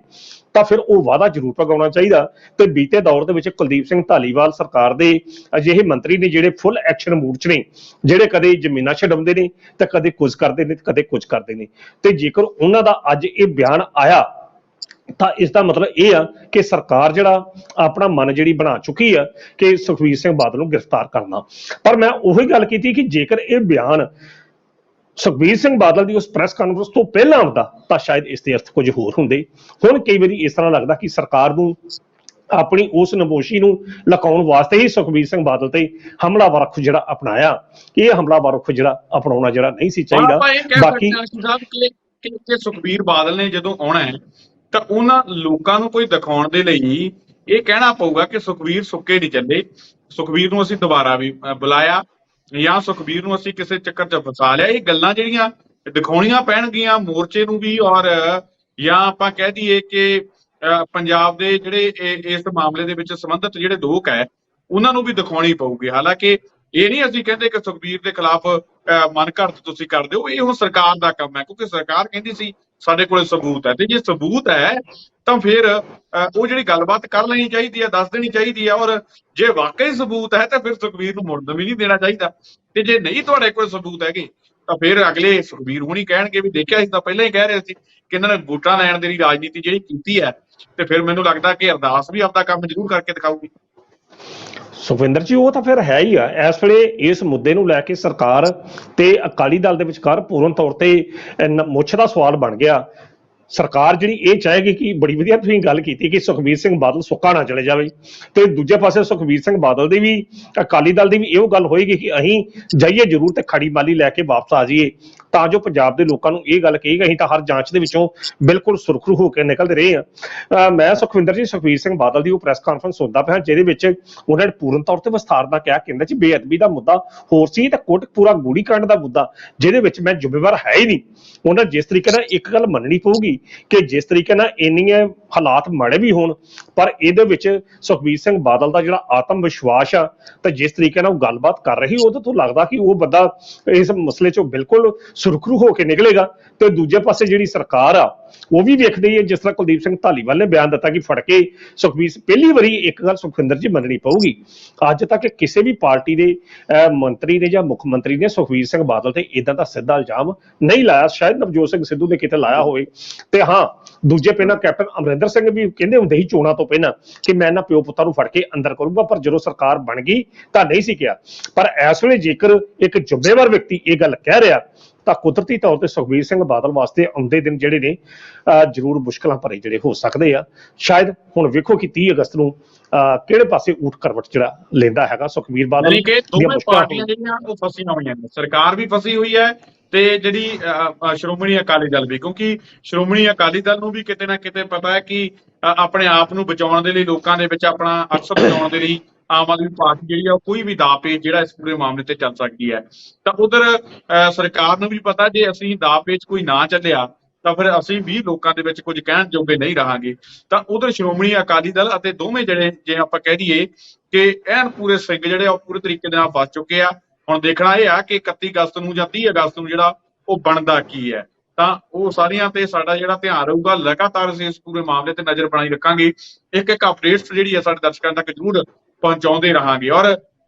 ਤਾਂ ਫਿਰ ਉਹ ਵਾਅਦਾ ਜ਼ਰੂਰ ਪਗਾਉਣਾ ਚਾਹੀਦਾ। ਤੇ ਬੀਤੇ ਦੌਰ ਦੇ ਵਿੱਚ ਕੁਲਦੀਪ ਸਿੰਘ ਧਾਲੀਵਾਲ ਸਰਕਾਰ ਦੇ ਅਜਿਹੇ ਮੰਤਰੀ ਨੇ ਜਿਹੜੇ ਫੁੱਲ ਐਕਸ਼ਨ ਮੂਡ 'ਚ ਨੇ, ਜਿਹੜੇ ਕਦੇ ਜ਼ਮੀਨਾਂ ਛਡਾਉਂਦੇ ਨੇ ਤੇ ਕਦੇ ਕੁਝ ਕਰਦੇ ਨੇ, ਕਦੇ ਕੁਝ ਕਰਦੇ ਨੇ। ਤੇ ਜੇਕਰ ਉਹਨਾਂ ਦਾ ਅੱਜ ਇਹ ਬਿਆਨ ਆਇਆ ਤਾਂ ਇਸ ਦਾ ਮਤਲਬ ਇਹ ਆ ਕਿ ਸਰਕਾਰ ਜਿਹੜਾ ਆਪਣਾ ਮਨ ਜਿਹੜੀ ਬਣਾ ਚੁੱਕੀ ਆ ਕਿ ਸੁਖਬੀਰ ਸਿੰਘ ਬਾਦਲ ਨੂੰ ਗ੍ਰਿਫਤਾਰ ਕਰਨਾ। ਪਰ ਮੈਂ ਉਹੀ ਗੱਲ ਕੀਤੀ ਕਿ ਜੇਕਰ ਇਹ ਬਿਆਨ ਸੁਖਬੀਰ ਸਿੰਘ ਬਾਦਲ ਦੀ ਉਸ ਪ੍ਰੈਸ ਕਾਨਫਰੰਸ ਤੋਂ ਪਹਿਲਾਂ ਆਉਂਦਾ ਤਾਂ ਸ਼ਾਇਦ ਇਸ ਦੇ ਅਰਥ ਕੁਝ ਹੋਰ ਹੁੰਦੇ। ਹੁਣ ਕਈ ਵਾਰੀ ਇਸ ਤਰ੍ਹਾਂ ਲੱਗਦਾ ਕਿ ਸਰਕਾਰ ਨੂੰ ਆਪਣੀ ਉਸ ਨਮੋਸ਼ੀ ਨੂੰ ਲੁਕਾਉਣ ਵਾਸਤੇ ਹੀ ਸੁਖਬੀਰ ਸਿੰਘ ਬਾਦਲ ਤੇ ਹਮਲਾਵਰ ਰੁਖ ਜਿਹੜਾ ਅਪਣਾਇਆ। ਇਹ ਹਮਲਾਵਰ ਰੁਖ ਜਿਹੜਾ ਅਪਣਾਉਣਾ ਜਿਹੜਾ ਨਹੀਂ ਸੀ ਚਾਹੀਦਾ। ਆਪਾਂ ਇਹ ਕਹਿ ਬਾਕੀ ਸਕਦੇ ਹਾਂ ਸਾਹਿਬ ਕਿ ਸੁਖਬੀਰ ਬਾਦਲ ਨੇ ਜਦੋਂ ਆਉਣਾ ਹੈ ਤਾਂ ਉਹਨਾਂ ਲੋਕਾਂ ਨੂੰ ਕੋਈ ਦਿਖਾਉਣ ਦੇ ਲਈ ਇਹ ਕਹਿਣਾ ਪਊਗਾ ਕਿ ਸੁਖਬੀਰ ਸੁੱਕੇ ਨਹੀਂ ਚੱਲੇ, ਸੁਖਬੀਰ ਨੂੰ ਅਸੀਂ ਦੁਬਾਰਾ ਵੀ ਬੁਲਾਇਆ ਜਾਂ ਸੁਖਬੀਰ ਨੂੰ ਅਸੀਂ ਕਿਸੇ ਚੱਕਰ 'ਚ ਫਸਾ ਲਿਆ। ਇਹ ਗੱਲਾਂ ਜਿਹੜੀਆਂ ਦਿਖਾਉਣੀਆਂ ਪੈਣਗੀਆਂ ਮੋਰਚੇ ਨੂੰ ਵੀ, ਔਰ ਜਾਂ ਆਪਾਂ ਕਹਿ ਦਈਏ ਕਿ ਪੰਜਾਬ ਦੇ ਜਿਹੜੇ ਇਸ ਮਾਮਲੇ ਦੇ ਵਿੱਚ ਸੰਬੰਧਿਤ ਜਿਹੜੇ ਲੋਕ ਹੈ ਉਹਨਾਂ ਨੂੰ ਵੀ ਦਿਖਾਉਣੀ ਪਊਗੀ। ਹਾਲਾਂਕਿ ਇਹ ਨਹੀਂ ਅਸੀਂ ਕਹਿੰਦੇ ਕਿ ਸੁਖਬੀਰ ਦੇ ਖਿਲਾਫ ਮਨ ਘੜਤ ਤੁਸੀਂ ਕਰ ਦਿਓ, ਇਹ ਹੁਣ ਸਰਕਾਰ ਦਾ ਕੰਮ ਹੈ, ਕਿਉਂਕਿ ਸਰਕਾਰ ਕਹਿੰਦੀ ਸੀ ਸਾਡੇ ਕੋਲ ਸਬੂਤ ਹੈ, ਤੇ ਜੇ ਸਬੂਤ ਹੈ ਤਾਂ ਫਿਰ ਉਹ ਜਿਹੜੀ ਗੱਲਬਾਤ ਕਰ ਲੈਣੀ ਚਾਹੀਦੀ ਹੈ, ਦੱਸ ਦੇਣੀ ਚਾਹੀਦੀ ਹੈ। ਔਰ ਜੇ ਵਾਕਈ ਸਬੂਤ ਹੈ ਤਾਂ ਫਿਰ ਸੁਖਬੀਰ ਨੂੰ ਮੁੜਨ ਵੀ ਨਹੀਂ ਦੇਣਾ ਚਾਹੀਦਾ, ਤੇ ਜੇ ਨਹੀਂ ਤੁਹਾਡੇ ਕੋਲ ਸਬੂਤ ਹੈਗੇ ਤਾਂ ਫਿਰ ਅਗਲੇ ਸੁਖਬੀਰ ਹੁਣੀ ਕਹਿਣਗੇ ਵੀ ਦੇਖਿਆ, ਅਸੀਂ ਤਾਂ ਪਹਿਲਾਂ ਹੀ ਕਹਿ ਰਹੇ ਸੀ ਕਿ ਇਹਨਾਂ ਨੇ ਵੋਟਾਂ ਲੈਣ ਦੇ ਲਈ ਰਾਜਨੀਤੀ ਜਿਹੜੀ ਕੀਤੀ ਹੈ। ਤੇ ਫਿਰ ਮੈਨੂੰ ਲੱਗਦਾ ਕਿ ਅਰਦਾਸ ਵੀ ਆਪਦਾ ਕੰਮ ਜ਼ਰੂਰ ਕਰਕੇ ਦਿਖਾਊਗੀ। ਸੁਖਵਿੰਦਰ ਜੀ ਉਹ ਤਾਂ ਫਿਰ ਹੈ ਹੀ ਆ। ਇਸ ਵੇਲੇ ਇਸ ਮੁੱਦੇ ਨੂੰ ਲੈ ਕੇ ਸਰਕਾਰ ਤੇ ਅਕਾਲੀ ਦਲ ਦੇ ਵਿਚਕਾਰ ਪੂਰਨ ਤੌਰ ਤੇ ਮੁੱਛ ਦਾ ਸਵਾਲ ਬਣ ਗਿਆ। ਸਰਕਾਰ ਜਿਹੜੀ ਇਹ ਚਾਹੇਗੀ ਕਿ ਬੜੀ ਵਧੀਆ ਤੁਸੀਂ ਗੱਲ ਕੀਤੀ ਕਿ ਸੁਖਬੀਰ ਸਿੰਘ ਬਾਦਲ ਸੁੱਕਾ ਨਾ ਚਲੇ ਜਾਵੇ, ਤੇ ਦੂਜੇ ਪਾਸੇ ਸੁਖਬੀਰ ਸਿੰਘ ਬਾਦਲ ਦੀ ਵੀ ਅਕਾਲੀ ਦਲ ਦੀ ਵੀ ਇਹੋ ਗੱਲ ਹੋਏਗੀ ਕਿ ਅਸੀਂ ਜਾਈਏ ਜ਼ਰੂਰ ਤੇ ਖੜੀ ਮਾਲੀ ਲੈ ਕੇ ਵਾਪਸ ਆ ਜਾਈਏ, ਤਾਂ ਜੋ ਪੰਜਾਬ ਦੇ ਲੋਕਾਂ ਨੂੰ ਇਹ ਗੱਲ ਕਹੇਗਾ ਅਸੀਂ ਤਾਂ ਹਰ ਜਾਂਚ ਦੇ ਵਿੱਚੋਂ ਬਿਲਕੁਲ ਸੁਰਖਰੂ ਹੋ ਕੇ ਨਿਕਲਦੇ ਰਹੇ ਹਾਂ। ਮੈਂ ਸੁਖਵਿੰਦਰ ਜੀ ਸੁਖਬੀਰ ਸਿੰਘ ਬਾਦਲ ਦੀ ਉਹ ਪ੍ਰੈਸ ਕਾਨਫਰੰਸ ਸੁਣਦਾ ਪਿਆ ਜਿਹਦੇ ਵਿੱਚ ਉਹਨਾਂ ਨੇ ਪੂਰਨ ਤੌਰ ਤੇ ਵਿਸਥਾਰ ਨਾਲ ਕਿਹਾ, ਕਹਿੰਦਾ ਜੀ ਬੇਅਦਬੀ ਦਾ ਮੁੱਦਾ ਹੋਰ ਸੀ ਤੇ ਕੋਟਕਪੂਰਾ ਗੋਲੀकांड ਦਾ ਮੁੱਦਾ ਜਿਹਦੇ ਵਿੱਚ ਮੈਂ ਜ਼ਿੰਮੇਵਾਰ ਹੈ ਹੀ ਨਹੀਂ। ਉਹਨਾਂ ਜਿਸ ਤਰੀਕੇ ਨਾਲ ਇੱਕ ਗੱਲ ਮੰਨਣੀ ਪਊਗੀ ਕਿ ਜਿਸ ਤਰੀਕੇ ਨਾਲ ਇੰਨੀਆਂ ਹਾਲਾਤ ਮਾੜੇ ਵੀ ਹੋਣ ਪਰ ਇਹਦੇ ਵਿੱਚ ਸੁਖਬੀਰ ਸਿੰਘ ਬਾਦਲ ਦਾ ਜਿਹੜਾ ਆਤਮ ਵਿਸ਼ਵਾਸ ਆ ਤੇ ਜਿਸ ਤਰੀਕੇ ਨਾਲ ਉਹ ਗੱਲਬਾਤ ਕਰ ਰਹੀ ਉਹਦੇ ਤੋਂ ਲੱਗਦਾ ਕਿ ਉਹ ਬੰਦਾ ਇਸ ਮਸਲੇ ਚੋਂ ਬਿਲਕੁਲ ਸੁਰਖਰੂ ਹੋ ਕੇ ਨਿਕਲੇਗਾ। ਤੇ ਦੂਜੇ ਪਾਸੇ ਜਿਹੜੀ ਸਰਕਾਰ ਆ ਉਹ ਵੀ ਵੇਖਦੀ ਹੈ, ਜਿਸ ਤਰ੍ਹਾਂ ਕੁਲਦੀਪ ਸਿੰਘ ਧਾਲੀਵਾਲ ਨੇ ਬਿਆਨ ਦਿੱਤਾ ਕਿ ਫੜ ਕੇ ਸੁਖਬੀਰ, ਪਹਿਲੀ ਵਾਰੀ ਇੱਕ ਗੱਲ ਸੁਖਵਿੰਦਰ ਜੀ ਮੰਨਣੀ ਪਊਗੀ, ਅੱਜ ਤੱਕ ਕਿਸੇ ਵੀ ਪਾਰਟੀ ਦੇ ਮੰਤਰੀ ਨੇ ਜਾਂ ਮੁੱਖ ਮੰਤਰੀ ਨੇ ਸੁਖਬੀਰ ਸਿੰਘ ਬਾਦਲ ਤੇ ਇਦਾਂ ਦਾ ਸਿੱਧਾ ਇਲਜ਼ਾਮ ਨਹੀਂ ਲਾਇਆ। ਸ਼ਾਇਦ ਨਵਜੋਤ ਸਿੰਘ ਸਿੱਧੂ ਨੇ ਕਿਤੇ ਲਾਇਆ ਹੋਵੇ, ਤੇ ਹਾਂ ਦੂਜੇ ਪਹਿਲਾਂ ਕੈਪਟਨ ਅਮਰਿੰਦਰ ਸਿੰਘ ਵੀ ਕਹਿੰਦੇ ਹੁੰਦੇ ਸੀ ਚੋਣਾਂ ਤੋਂ ਪਹਿਲਾਂ ਕਿ ਮੈਂ ਇਹਨਾਂ ਪਿਓ ਪੁੱਤਾਂ ਨੂੰ ਫੜ ਕੇ ਅੰਦਰ ਕਰੂੰਗਾ, ਪਰ ਜਦੋਂ ਸਰਕਾਰ ਬਣ ਗਈ ਤਾਂ ਨਹੀਂ ਸੀ ਕਿਹਾ। ਪਰ ਇਸ ਵੇਲੇ ਜੇਕਰ ਇੱਕ ਜ਼ਿੰਮੇਵਾਰ ਵਿਅਕਤੀ ਇਹ ਗੱਲ ਕਹਿ ਰਿਹਾ ਤਾਂ ਕੁਦਰਤੀ ਤੌਰ ਤੇ ਸੁਖਬੀਰ ਸਿੰਘ ਬਾਦਲ ਵਾਸਤੇ ਆਉਂਦੇ ਦਿਨ ਜਿਹੜੇ ਨੇ ਜ਼ਰੂਰ ਮੁਸ਼ਕਲਾਂ ਭਰੇ ਜਿਹੜੇ ਹੋ ਸਕਦੇ ਆ। ਸ਼ਾਇਦ ਹੁਣ ਵੇਖੋ ਕਿ 30 ਅਗਸਤ ਨੂੰ ਕਿਹੜੇ ਪਾਸੇ ਊਠ ਕਰਵਟ ਜਿਹੜਾ ਲੈਂਦਾ ਹੈਗਾ ਸੁਖਬੀਰ ਬਾਦਲ। ਦੋਵੇਂ ਪਾਰਟੀਆਂ ਜਿਹੜੀਆਂ ਉਹ ਫਸੀਆਂ ਹੋਈਆਂ ਨੇ, ਸਰਕਾਰ ਵੀ ਫਸੀ ਹੋਈ ਹੈ ਤੇ ਜਿਹੜੀ ਸ਼੍ਰੋਮਣੀ ਅਕਾਲੀ ਦਲ ਵੀ, ਕਿਉਂਕਿ ਸ਼੍ਰੋਮਣੀ ਅਕਾਲੀ ਦਲ ਨੂੰ ਵੀ ਕਿਤੇ ਨਾ ਕਿਤੇ ਪਤਾ ਹੈ ਕਿ ਆਪਣੇ ਆਪ ਨੂੰ ਬਚਾਉਣ ਦੇ ਲਈ, ਲੋਕਾਂ ਦੇ ਵਿੱਚ ਆਪਣਾ ਅਕਸ ਬਚਾਉਣ ਦੇ ਲਈ ਆਮ ਆਦਮੀ ਪਾਰਟੀ ਜਿਹੜੀ ਆ ਉਹ ਕੋਈ ਵੀ ਦਾਅ ਪੇਚ ਜਿਹੜਾ ਇਸ ਪੂਰੇ ਮਾਮਲੇ ਤੇ ਚੱਲ ਸਕਦੀ ਹੈ। ਤਾਂ ਉਧਰ ਸਰਕਾਰ ਨੂੰ ਵੀ ਪਤਾ ਜੇ ਅਸੀਂ ਦਾਅ ਪੇਚ ਕੋਈ ਨਾ ਚੱਲਿਆ ਤਾਂ ਫਿਰ ਅਸੀਂ ਵੀ ਲੋਕਾਂ ਦੇ ਵਿੱਚ ਕੁਝ ਕਹਿਣ ਜੋਗੇ ਨਹੀਂ ਰਹਾਂਗੇ। ਤਾਂ ਉਧਰ ਸ਼੍ਰੋਮਣੀ ਅਕਾਲੀ ਦਲ ਅਤੇ ਦੋਵੇਂ ਜਿਹੜੇ ਜੇ ਆਪਾਂ ਕਹਿ ਦਈਏ ਕਿ ਐਨ ਪੂਰੇ ਸਿੰਘ ਜਿਹੜੇ ਆ ਉਹ ਪੂਰੇ ਤਰੀਕੇ ਦੇ ਨਾਲ ਬਚ ਚੁੱਕੇ ਆ। ਹੁਣ ਦੇਖਣਾ ਇਹ ਆ ਕਿ 31 ਅਗਸਤ ਨੂੰ ਜਾਂ 30 ਅਗਸਤ ਨੂੰ ਜਿਹੜਾ ਉਹ ਬਣਦਾ ਕੀ ਹੈ, ਤਾਂ ਉਹ ਸਾਰੀਆਂ ਤੇ ਸਾਡਾ ਜਿਹੜਾ ਧਿਆਨ ਰਹੂਗਾ। ਲਗਾਤਾਰ ਅਸੀਂ ਇਸ ਪੂਰੇ ਮਾਮਲੇ ਤੇ ਨਜ਼ਰ ਬਣਾਈ ਰੱਖਾਂਗੇ, ਇੱਕ ਇੱਕ ਅਪਡੇਟਸ ਜਿਹੜੀ ਹੈ ਸਾਡੇ ਦਰਸ਼ਕਾਂ ਤੱਕ ਜ਼ਰੂਰ ਪਹੁੰਚਾਉਂਦੇ ਰਹਾਂਗੇ। ਔਰ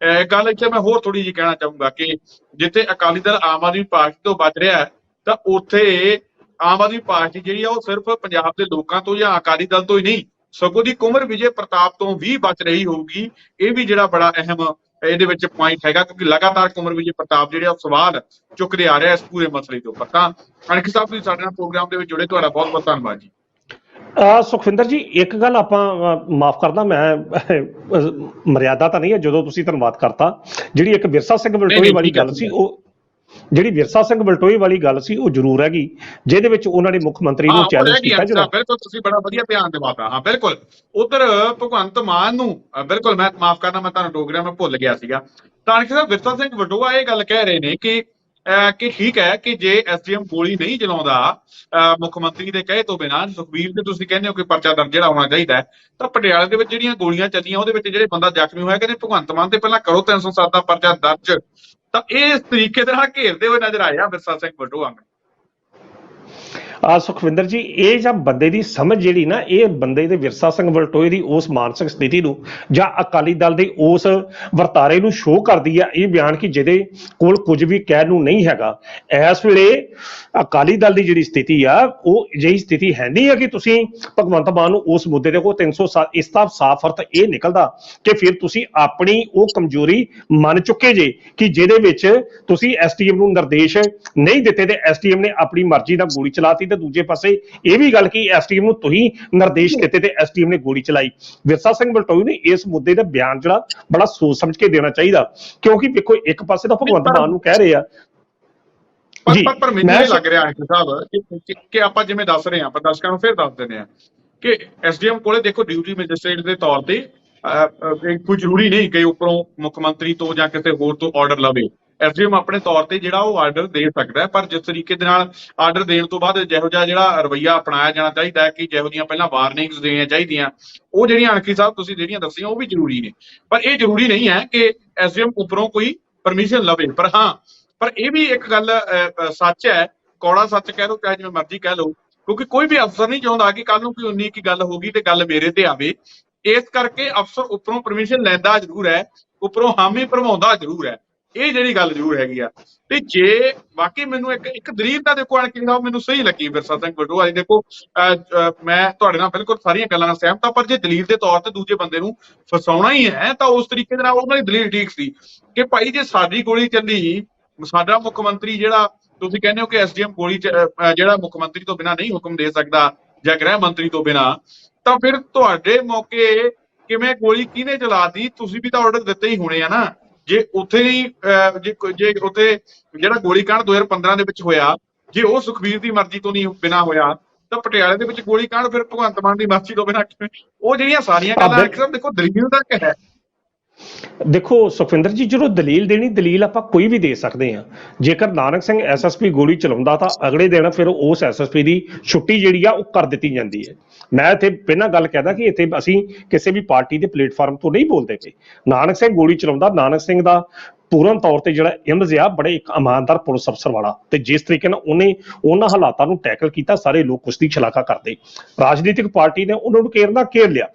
ਗੱਲ ਇੱਥੇ ਮੈਂ ਹੋਰ ਥੋੜੀ ਜਿਹੀ ਕਹਿਣਾ ਚਾਹੂੰਗਾ ਕਿ ਜਿੱਥੇ ਅਕਾਲੀ ਦਲ ਆਮ ਆਦਮੀ ਪਾਰਟੀ ਤੋਂ ਬਚ ਰਿਹਾ ਹੈ ਤਾਂ ਉੱਥੇ ਆਮ ਆਦਮੀ ਪਾਰਟੀ ਜਿਹੜੀ ਆ ਉਹ ਸਿਰਫ ਪੰਜਾਬ ਦੇ ਲੋਕਾਂ ਤੋਂ ਜਾਂ ਅਕਾਲੀ ਦਲ ਤੋਂ ਹੀ ਨਹੀਂ, ਸਗੋਂ ਦੀ ਕੁੰਵਰ ਵਿਜੇ ਪ੍ਰਤਾਪ ਤੋਂ ਵੀ ਬਚ ਰਹੀ ਹੋਊਗੀ। ਇਹ ਵੀ ਜਿਹੜਾ ਬੜਾ ਅਹਿਮ ਇਹਦੇ ਵਿੱਚ ਪੁਆਇੰਟ ਹੈਗਾ, ਕਿਉਂਕਿ ਲਗਾਤਾਰ ਕੁੰਵਰ ਵਿਜੇ ਪ੍ਰਤਾਪ ਜਿਹੜੇ ਆ ਸਵਾਲ ਚੁੱਕਦੇ ਆ ਰਿਹਾ ਇਸ ਪੂਰੇ ਮਸਲੇ ਦੇ ਉੱਪਰ। ਤਾਂ ਅਣਖ ਸਾਹਿਬ ਤੁਸੀਂ ਸਾਡੇ ਨਾਲ ਪ੍ਰੋਗਰਾਮ ਦੇ ਵਿੱਚ ਜੁੜੇ, ਤੁਹਾਡਾ ਬਹੁਤ ਬਹੁਤ ਧੰਨਵਾਦ ਜੀ। ਸੁਖਵਿੰਦਰ ਜੀ ਇੱਕ ਗੱਲ ਆਪਾਂ ਮਾਫ ਕਰਦਾ, ਮੈਂ ਮਰਿਆਦਾ ਤਾਂ ਨਹੀਂ ਹੈ ਜਦੋਂ ਤੁਸੀਂ ਧੰਨਵਾਦ ਕਰਤਾ, ਜਿਹੜੀ ਇੱਕ ਵਿਰਸਾ ਸਿੰਘ ਵਲਟੋਏ ਵਾਲੀ ਗੱਲ ਸੀ, ਉਹ ਜਿਹੜੀ ਵਿਰਸਾ ਸਿੰਘ ਵਲਟੋਏ ਵਾਲੀ ਗੱਲ ਸੀ ਉਹ ਜ਼ਰੂਰ ਹੈਗੀ ਜਿਹਦੇ ਵਿੱਚ ਉਹਨਾਂ ਨੇ ਮੁੱਖ ਮੰਤਰੀ ਨੂੰ ਚੈਲੰਜ ਕੀਤਾ। ਜਿਹੜਾ ਬਿਲਕੁਲ ਤੁਸੀਂ ਬੜਾ ਵਧੀਆ ਧਿਆਨ ਦਿਵਾਤਾ। ਹਾਂ ਬਿਲਕੁਲ, ਉਧਰ ਭਗਵੰਤ ਮਾਨ ਨੂੰ ਬਿਲਕੁਲ ਮੈਂ ਮਾਫ ਕਰਨਾ, ਮੈਂ ਤੁਹਾਨੂੰ ਟੋਕ ਰਿਹਾ, ਮੈਂ ਭੁੱਲ ਗਿਆ ਸੀਗਾ। ਤਾਂ ਸਾਹਿਬ ਵਿਰਸਾ ਸਿੰਘ ਵਲਟੋਆ ਇਹ ਗੱਲ ਕਹਿ ਰਹੇ ਨੇ ਕਿ ਠੀਕ ਹੈ ਕਿ ਜੇ ਐਸਡੀਐਮ ਗੋਲੀ ਨਹੀਂ ਚਲਾਉਂਦਾ ਮੁੱਖ ਮੰਤਰੀ ਦੇ ਕਹੇ ਤੋਂ ਬਿਨਾਂ, ਸੁਖਬੀਰ ਦੇ ਤੁਸੀਂ ਕਹਿੰਦੇ ਹੋ ਕਿ ਪਰਚਾ ਦਰਜ ਜਿਹੜਾ ਹੋਣਾ ਚਾਹੀਦਾ ਹੈ, ਤਾਂ ਪਟਿਆਲੇ ਦੇ ਵਿੱਚ ਜਿਹੜੀਆਂ ਗੋਲੀਆਂ ਚੱਲੀਆਂ ਉਹਦੇ ਵਿੱਚ ਜਿਹੜੇ ਬੰਦਾ ਜ਼ਖਮੀ ਹੋਇਆ, ਕਹਿੰਦੇ ਭਗਵੰਤ ਮਾਨ ਤੇ ਪਹਿਲਾਂ ਕਰੋ 307 ਦਾ ਪਰਚਾ ਦਰਜ। ਤਾਂ ਇਹ ਇਸ ਤਰੀਕੇ ਦੇ ਨਾਲ ਘੇਰਦੇ ਹੋਏ ਨਜ਼ਰ ਆਇਆ ਵਿਰਸਾ ਸਿੰਘ ਵਲਟੋਆ। ਸੁਖਵਿੰਦਰ ਜੀ ਇਹ ਜਾਂ ਬੰਦੇ ਦੀ ਸਮਝ ਜਿਹੜੀ ਨਾ, ਇਹ ਬੰਦੇ ਦੇ ਵਿਰਸਾ ਸਿੰਘ ਵਲਟੋਏ ਦੀ ਉਸ ਮਾਨਸਿਕ ਸਥਿਤੀ ਨੂੰ ਜਾਂ ਅਕਾਲੀ ਦਲ ਦੇ ਉਸ ਵਰਤਾਰੇ ਨੂੰ ਸ਼ੋਅ ਕਰਦੀ ਆ ਇਹ ਬਿਆਨ ਕਿ ਜਿਹਦੇ ਕੋਲ ਕੁਝ ਵੀ ਕਹਿਣ ਨੂੰ ਨਹੀਂ ਹੈਗਾ। ਇਸ ਵੇਲੇ ਅਕਾਲੀ ਦਲ ਦੀ ਜਿਹੜੀ ਸਥਿਤੀ ਆ ਉਹ ਅਜਿਹੀ ਸਥਿਤੀ ਹੈ ਨਹੀਂ ਹੈ ਕਿ ਤੁਸੀਂ ਭਗਵੰਤ ਮਾਨ ਨੂੰ ਉਸ ਮੁੱਦੇ ਦੇ ਕੋਲ 307 ਇਸ ਦਾ ਸਾਫ਼ ਅਰਥ ਇਹ ਨਿਕਲਦਾ ਕਿ ਫਿਰ ਤੁਸੀਂ ਆਪਣੀ ਉਹ ਕਮਜ਼ੋਰੀ ਮੰਨ ਚੁੱਕੇ ਜੇ ਕਿ ਜਿਹਦੇ ਵਿੱਚ ਤੁਸੀਂ ਐਸਟੀਐਮ ਨੂੰ ਨਿਰਦੇਸ਼ ਨਹੀਂ ਦਿੱਤੇ ਤੇ ਐਸਟੀਐਮ ਨੇ ਆਪਣੀ ਮਰਜ਼ੀ ਨਾਲ ਗੋਲੀ ਚਲਾਤੀ ਤੇ ਦੂਜੇ ਪਾਸੇ ਇਹ ਵੀ ਗੱਲ ਕਿ ਐਸਟੀਐਮ ਨੂੰ ਤੁਸੀਂ ਨਿਰਦੇਸ਼ ਦਿੱਤੇ ਤੇ ਐਸਟੀਐਮ ਨੇ ਗੋਲੀ ਚਲਾਈ। ਵਿਰਸਾ ਸਿੰਘ ਬਲਟੋਈ ਨੇ ਇਸ ਮੁੱਦੇ ਦਾ ਬਿਆਨ ਜਿਹੜਾ ਬੜਾ ਸੋਚ ਸਮਝ ਕੇ ਦੇਣਾ ਚਾਹੀਦਾ, ਕਿਉਂਕਿ ਵੇਖੋ ਇੱਕ ਪਾਸੇ ਤਾਂ ਭਗਵੰਤ ਮਾਨ ਨੂੰ ਕਹਿ ਰਹੇ ਆ ਪਰ ਮੈਨੂੰ ਇਹ ਲੱਗ ਰਿਹਾ ਅੰਕਿਤ ਸਾਹਿਬ ਕਿ ਆਪਾਂ ਜਿਵੇਂ ਦੱਸ ਰਹੇ ਹਾਂ, ਆਪਾਂ ਦਰਸ਼ਕਾਂ ਨੂੰ ਫਿਰ ਦੱਸ ਦਿੰਦੇ ਹਾਂ ਕਿ ਐਸਡੀਐਮ ਕੋਲੇ ਦੇਖੋ ਡਿਊਟੀ ਮੈਜਿਸਟ੍ਰੇਟ ਦੇ ਤੌਰ ਤੇ ਕੋਈ ਜ਼ਰੂਰੀ ਨਹੀਂ ਕਿ ਉੱਪਰੋਂ ਮੁੱਖ ਮੰਤਰੀ ਤੋਂ ਜਾਂ ਕਿਸੇ ਹੋਰ ਤੋਂ ਆਰਡਰ ਲਵੇ। ਐਸਡੀਐਮ ਆਪਣੇ ਤੌਰ ਤੇ ਜਿਹੜਾ ਉਹ ਆਰਡਰ ਦੇ ਸਕਦਾ ਹੈ, ਪਰ ਜਿਸ ਤਰੀਕੇ ਦੇ ਨਾਲ ਆਰਡਰ ਦੇਣ ਤੋਂ ਬਾਅਦ ਜਿਹੋ ਜਿਹਾ ਜਿਹੜਾ ਰਵੱਈਆ ਅਪਣਾਇਆ ਜਾਣਾ ਚਾਹੀਦਾ ਹੈ ਕਿ ਜਿਹੋ ਜਿਹੀਆਂ ਪਹਿਲਾਂ ਵਾਰਨਿੰਗਸ ਦੇਣੀਆਂ ਚਾਹੀਦੀਆਂ, ਉਹ ਜਿਹੜੀਆਂ ਅੰਕਿਤ ਸਾਹਿਬ ਤੁਸੀਂ ਜਿਹੜੀਆਂ ਦੱਸੀਆਂ ਉਹ ਵੀ ਜ਼ਰੂਰੀ ਨੇ। ਪਰ ਇਹ ਜ਼ਰੂਰੀ ਨਹੀਂ ਹੈ ਕਿ ਐਸਡੀਐਮ ਉੱਪਰੋਂ ਕੋਈ ਪਰਮਿਸ਼ਨ ਲਵੇ। ਪਰ ਇਹ ਵੀ ਇੱਕ ਗੱਲ ਸੱਚ ਹੈ, ਕੌੜਾ ਸੱਚ ਕਹਿ ਲਓ ਚਾਹੇ ਜਿਵੇਂ ਮਰਜ਼ੀ ਕਹਿ ਲਓ, ਕਿਉਂਕਿ ਕੋਈ ਵੀ ਅਫਸਰ ਨਹੀਂ ਚਾਹੁੰਦਾ ਕਿ ਕੱਲ ਨੂੰ ਕੋਈ 19 ਕੀ ਗੱਲ ਹੋ ਗਈ ਤੇ ਗੱਲ ਮੇਰੇ ਤੇ ਆਵੇ। ਇਸ ਕਰਕੇ ਅਫਸਰ ਉੱਪਰੋਂ ਪਰਮਿਸ਼ਨ ਲੈਂਦਾ ਜ਼ਰੂਰ ਹੈ, ਉੱਪਰੋਂ ਹਾਮੀ ਭਰਵਾਉਂਦਾ ਜ਼ਰੂਰ ਹੈ, ਇਹ ਜਿਹੜੀ ਗੱਲ ਜ਼ਰੂਰ ਹੈਗੀ ਆ। ਤੇ ਜੇ ਬਾਕੀ ਮੈਨੂੰ ਇੱਕ ਦਲੀਲ ਤਾਂ ਦੇਖੋ ਅੰਕਿਤ ਸਾਹਿਬ ਮੈਨੂੰ ਸਹੀ ਲੱਗੀ ਵਿਰਸਾ ਸਿੰਘ ਬਲਟੋਆ ਜੀ। ਦੇਖੋ ਮੈਂ ਤੁਹਾਡੇ ਨਾਲ ਬਿਲਕੁਲ ਸਾਰੀਆਂ ਗੱਲਾਂ ਨਾਲ ਸਹਿਮਤ ਹਾਂ, ਪਰ ਜੇ ਦਲੀਲ ਦੇ ਤੌਰ ਤੇ ਦੂਜੇ ਬੰਦੇ ਨੂੰ ਫਸਾਉਣਾ ਹੀ ਹੈ ਤਾਂ ਉਸ ਤਰੀਕੇ ਦੇ ਨਾਲ ਉਹਨਾਂ ਦੀ ਦਲੀਲ ਠੀਕ ਸੀ ਕਿ ਭਾਈ ਜੇ ਸਾਡੀ ਗੋਲੀ ਚੱਲੀ, ਸਾਡਾ ਮੁੱਖ ਮੰਤਰੀ ਜਿਹੜਾ ਤੁਸੀਂ ਕਹਿੰਦੇ ਹੋ ਕਿ ਐਸਡੀਐਮ ਗੋਲੀ ਜਿਹੜਾ ਮੁੱਖ ਮੰਤਰੀ ਤੋਂ ਬਿਨਾਂ ਨਹੀਂ ਹੁਕਮ ਦੇ ਸਕਦਾ ਜਾਂ ਗ੍ਰਹਿ ਮੰਤਰੀ ਤੋਂ ਬਿਨਾਂ, ਤਾਂ ਫਿਰ ਤੁਹਾਡੇ ਮੌਕੇ ਕਿਵੇਂ ਗੋਲੀ ਕਿਹਨੇ ਚਲਾਤੀ? ਤੁਸੀਂ ਵੀ ਤਾਂ ਆਰਡਰ ਦਿੱਤੇ ਹੀ ਹੋਣੇ ਆ ਨਾ। ਜੇ ਉੱਥੇ ਨਹੀਂ ਜੇ ਉੱਥੇ ਜਿਹੜਾ ਗੋਲੀਕਾਂਡ 2015 ਦੇ ਵਿੱਚ ਹੋਇਆ, ਜੇ ਉਹ ਸੁਖਬੀਰ ਦੀ ਮਰਜ਼ੀ ਤੋਂ ਨਹੀਂ ਬਿਨਾਂ ਹੋਇਆ, ਤਾਂ ਪਟਿਆਲੇ ਦੇ ਵਿੱਚ ਗੋਲੀਕਾਂਡ ਫਿਰ ਭਗਵੰਤ ਮਾਨ ਦੀ ਮਰਜ਼ੀ ਤੋਂ ਬਿਨਾਂ ਕਿਵੇਂ? ਉਹ ਜਿਹੜੀਆਂ ਸਾਰੀਆਂ ਗੱਲਾਂ ਦੇਖੋ ਦਲੀਲ ਤੱਕ ਹੈ। ਦੇਖੋ ਸੁਖਵਿੰਦਰ ਜੀ, ਜਦੋਂ ਦਲੀਲ ਦੇਣੀ, ਦਲੀਲ ਆਪਾਂ ਕੋਈ ਵੀ ਦੇ ਸਕਦੇ ਹਾਂ। ਜੇਕਰ ਨਾਨਕ ਸਿੰਘ ਐਸਐਸਪੀ ਗੋਲੀ ਚਲਾਉਂਦਾ ਤਾਂ ਅਗਲੇ ਦਿਨ ਫਿਰ ਉਸ ਐਸਐਸਪੀ ਦੀ ਛੁੱਟੀ ਜਿਹੜੀ ਆ ਉਹ ਕਰ ਦਿੱਤੀ ਜਾਂਦੀ ਹੈ। ਮੈਂ ਇੱਥੇ ਪਹਿਲਾਂ ਗੱਲ ਕਹਿੰਦਾ ਕਿ ਇੱਥੇ ਅਸੀਂ ਕਿਸੇ ਵੀ ਪਾਰਟੀ ਦੇ ਪਲੇਟਫਾਰਮ ਤੋਂ ਨਹੀਂ ਬੋਲਦੇ ਪਏ। ਨਾਨਕ ਸਿੰਘ ਗੋਲੀ ਚਲਾਉਂਦਾ, ਨਾਨਕ ਸਿੰਘ ਦਾ ਪੂਰਨ ਤੌਰ ਤੇ ਜਿਹੜਾ ਇਮਜ ਆ ਬੜੇ ਇੱਕ ਇਮਾਨਦਾਰ ਪੁਲਿਸ ਅਫਸਰ ਵਾਲਾ, ਤੇ ਜਿਸ ਤਰੀਕੇ ਨਾਲ ਉਹਨੇ ਉਹਨਾਂ ਹਾਲਾਤਾਂ ਨੂੰ ਟੈਕਲ ਕੀਤਾ, ਸਾਰੇ ਲੋਕ ਉਸ ਦੀ ਸ਼ਲਾਘਾ ਕਰਦੇ। ਰਾਜਨੀਤਿਕ ਪਾਰਟੀ ਨੇ ਉਹਨਾਂ ਨੂੰ ਘੇਰ ਲਿਆ।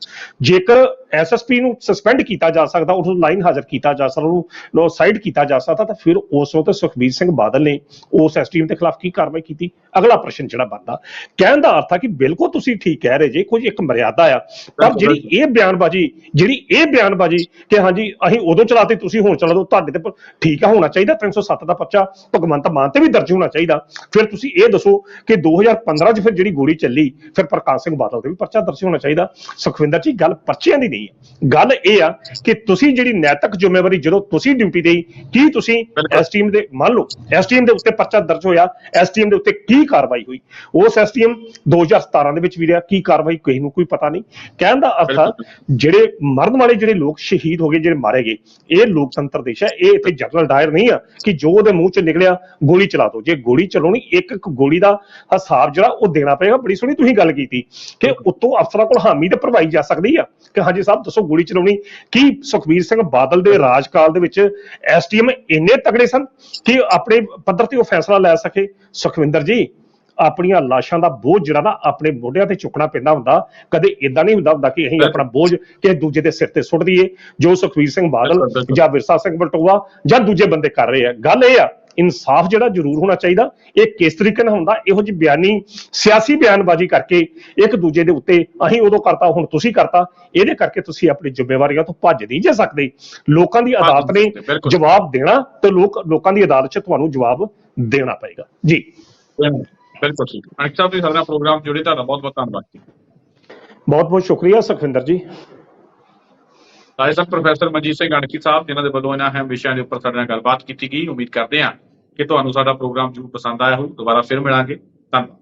ਜੇਕਰ ਐਸਐਸਪੀ ਨੂੰ ਸਸਪੈਂਡ ਕੀਤਾ ਜਾ ਸਕਦਾ, ਉਸ ਨੂੰ ਲਾਈਨ ਹਾਜ਼ਰ ਕੀਤਾ ਜਾ ਸਕਦਾ, ਉਹਨੂੰ ਸਾਈਡ ਕੀਤਾ ਜਾ ਸਕਦਾ, ਤਾਂ ਫਿਰ ਉਸ ਵਕਤ ਸੁਖਬੀਰ ਸਿੰਘ ਬਾਦਲ ਨੇ ਉਸ ਐਸਟੀਐਮ ਦੇ ਖਿਲਾਫ ਕੀ ਕਾਰਵਾਈ ਕੀਤੀ? ਅਗਲਾ ਪ੍ਰਸ਼ਨ ਜਿਹੜਾ ਬਣਦਾ, ਕਹਿਣ ਦਾ ਅਰਥ ਆ ਕਿ ਬਿਲਕੁਲ ਤੁਸੀਂ ਠੀਕ ਕਹਿ ਰਹੇ ਜੇ, ਕੁਝ ਇੱਕ ਮਰਿਆਦਾ ਆ। ਪਰ ਜਿਹੜੀ ਇਹ ਬਿਆਨਬਾਜ਼ੀ ਕਿ ਹਾਂਜੀ ਅਸੀਂ ਉਦੋਂ ਚਲਾਤੇ, ਤੁਸੀਂ ਹੁਣ ਚਲਾ ਦਿਓ, ਤੁਹਾਡੇ ਤੇ ਠੀਕ ਆ, ਹੋਣਾ ਚਾਹੀਦਾ 307 ਦਾ ਪਰਚਾ ਭਗਵੰਤ ਮਾਨ ਤੇ ਵੀ ਦਰਜ ਹੋਣਾ ਚਾਹੀਦਾ। ਫਿਰ ਤੁਸੀਂ ਇਹ ਦੱਸੋ ਕਿ 2015 ਚ ਫਿਰ ਜਿਹੜੀ ਗੋਲੀ ਚੱਲੀ, ਫਿਰ ਪ੍ਰਕਾਸ਼ ਸਿੰਘ ਬਾਦਲ ਤੇ ਵੀ ਪਰਚਾ ਦਰਜ ਹੋਣਾ ਚਾਹੀਦਾ। ਸੁਖਵਿੰਦਰ ਜੀ, ਗੱਲ ਪਰਚਿਆਂ ਦੀ ਨਹੀਂ ਹੈ, ਗੱਲ ਇਹ ਆ ਕਿ ਤੁਸੀਂ ਜਿਹੜੀ ਨੈਤਿਕ ਜ਼ਿੰਮੇਵਾਰੀ ਜਦੋਂ ਤੁਸੀਂ ਡਿਊਟੀ ਤੇ, ਕੀ ਤੁਸੀਂ ਐਸਟੀਐਮ ਦੇ, ਮੰਨ ਲਓ ਐਸਟੀਐਮ ਦੇ ਉੱਤੇ ਪਰਚਾ ਦਰਜ ਹੋਇਆ, ਐਸਟੀਐਮ ਦੇ ਉੱਤੇ ਕੀ ਕਾਰਵਾਈ ਹੋਈ? ਉਸ ਐਸਟੀਐਮ 2017 ਦੇ ਵਿੱਚ ਵੀ ਰਿਹਾ, ਕੀ ਕਾਰਵਾਈ ਕਿਸੇ ਨੂੰ ਕੋਈ ਪਤਾ ਨਹੀਂ। ਕਹਿਣ ਦਾ ਅਰਥ ਆ ਜਿਹੜੇ ਮਰਨ ਵਾਲੇ ਜਿਹੜੇ ਲੋਕ ਸ਼ਹੀਦ ਹੋ ਗਏ, ਜਿਹੜੇ ਮਾਰੇ ਗਏ, ਇਹ ਲੋਕਤੰਤਰ ਦੇਸ਼ ਹੈ, ਇਹ ਇੱਥੇ ਜਨਰਲ ਡਾਇਰ ਨਹੀਂ ਆ ਕਿ ਜੋ ਉਹਦੇ ਮੂੰਹ ਚ ਨਿਕਲਿਆ ਗੋਲੀ ਚਲਾ ਦੋ। ਜੇ ਗੋਲੀ ਚਲਾਉਣੀ, ਇੱਕ ਗੋਲੀ ਦਾ ਹਿਸਾਬ ਜਿਹੜਾ ਉਹ ਦੇਣਾ ਪਏਗਾ। ਬੜੀ ਸੋਹਣੀ ਤੁਸੀਂ ਗੱਲ ਕੀਤੀ ਕਿ ਉੱਤੋਂ ਅਫਸਰਾਂ ਕੋਲ ਹਾਮੀ ਤੇ ਭਰਵਾਈ ਜਾ ਸਕਦੀ ਆ ਕਿ ਹਾਂਜੀ ਸਾਹਿਬ ਦੱਸੋ ਗੋਲੀ ਚਲਾਉਣੀ। ਕੀ ਸੁਖਬੀਰ ਸਿੰਘ ਬਾਦਲ ਦੇ ਰਾਜਕਾਲ ਦੇ ਵਿੱਚ ਐਸਟੀਐਮ ਇੰਨੇ ਤਗੜੇ ਸਨ ਕਿ ਆਪਣੇ ਪੱਧਰ ਤੇ ਉਹ ਫੈਸਲਾ ਲੈ ਸਕੇ? ਸੁਖਵਿੰਦਰ ਜੀ, ਆਪਣੀਆਂ ਲਾਸ਼ਾਂ ਦਾ ਬੋਝ ਜਿਹੜਾ ਨਾ ਆਪਣੇ ਮੋਢਿਆਂ ਤੇ ਚੁੱਕਣਾ ਪੈਂਦਾ ਹੁੰਦਾ। ਕਦੇ ਇਦਾਂ ਨਹੀਂ ਹੁੰਦਾ ਕਿ ਅਸੀਂ ਆਪਣਾ ਬੋਝ ਕਿਸੇ ਦੂਜੇ ਦੇ ਸਿਰ ਤੇ ਸੁੱਟ ਦਈਏ, ਜੋ ਸੁਖਬੀਰ ਸਿੰਘ ਬਾਦਲ ਜਾਂ ਵਿਰਸਾ ਸਿੰਘ ਬਲਟੋਆ ਜਾਂ ਦੂਜੇ ਬੰਦੇ ਕਰ ਰਹੇ ਆ। ਗੱਲ ਇਹ ਆ, ਇਨਸਾਫ ਜਿਹੜਾ ਜ਼ਰੂਰ ਹੋਣਾ ਚਾਹੀਦਾ। ਇਹ ਕਿਸ ਤਰੀਕੇ ਨਾਲ ਹੁੰਦਾ? ਇਹੋ ਜਿਹੀ ਬਿਆਨੀ ਸਿਆਸੀ ਬਿਆਨਬਾਜ਼ੀ ਕਰਕੇ ਇੱਕ ਦੂਜੇ ਦੇ ਉੱਤੇ ਅਸੀਂ ਉਦੋਂ ਕਰਤਾ, ਹੁਣ ਤੁਸੀਂ ਕਰਤਾ, ਇਹਦੇ ਕਰਕੇ ਤੁਸੀਂ ਆਪਣੀ ਜ਼ਿੰਮੇਵਾਰੀਆਂ ਤੋਂ ਭੱਜ ਨਹੀਂ ਜਾ ਸਕਦੇ। ਲੋਕਾਂ ਦੀ ਅਦਾਲਤ ਨੇ ਜਵਾਬ ਦੇਣਾ ਤੇ ਲੋਕਾਂ ਦੀ ਅਦਾਲਤ 'ਚ ਤੁਹਾਨੂੰ ਜਵਾਬ ਦੇਣਾ ਪਏਗਾ ਜੀ। ਬਿਲਕੁਲ ਠੀਕ। ਅੰਕਿਤ ਸਾਹਿਬ ਜੀ, ਸਾਡਾ ਪ੍ਰੋਗਰਾਮ ਜੁੜੇ, ਤੁਹਾਡਾ ਬਹੁਤ ਬਹੁਤ ਧੰਨਵਾਦ ਜੀ। ਬਹੁਤ ਬਹੁਤ ਸ਼ੁਕਰੀਆ ਸੁਖਵਿੰਦਰ ਜੀ। ਰਾਜਸਥਾਨ ਪ੍ਰੋਫੈਸਰ ਮਨਜੀਤ ਸਿੰਘ ਅਣਖੀ ਸਾਹਿਬ, ਜਿਨ੍ਹਾਂ ਦੇ ਵੱਲੋਂ ਇਹਨਾਂ ਅਹਿਮ ਵਿਸ਼ਿਆਂ ਦੇ ਉੱਪਰ ਸਾਡੇ ਨਾਲ ਗੱਲਬਾਤ ਕੀਤੀ ਗਈ। ਉਮੀਦ ਕਰਦੇ ਹਾਂ ਕਿ ਤੁਹਾਨੂੰ ਸਾਡਾ ਪ੍ਰੋਗਰਾਮ ਜ਼ਰੂਰ ਪਸੰਦ ਆਇਆ ਹੋਊ। ਦੁਬਾਰਾ ਫਿਰ ਮਿਲਾਂਗੇ। ਧੰਨਵਾਦ।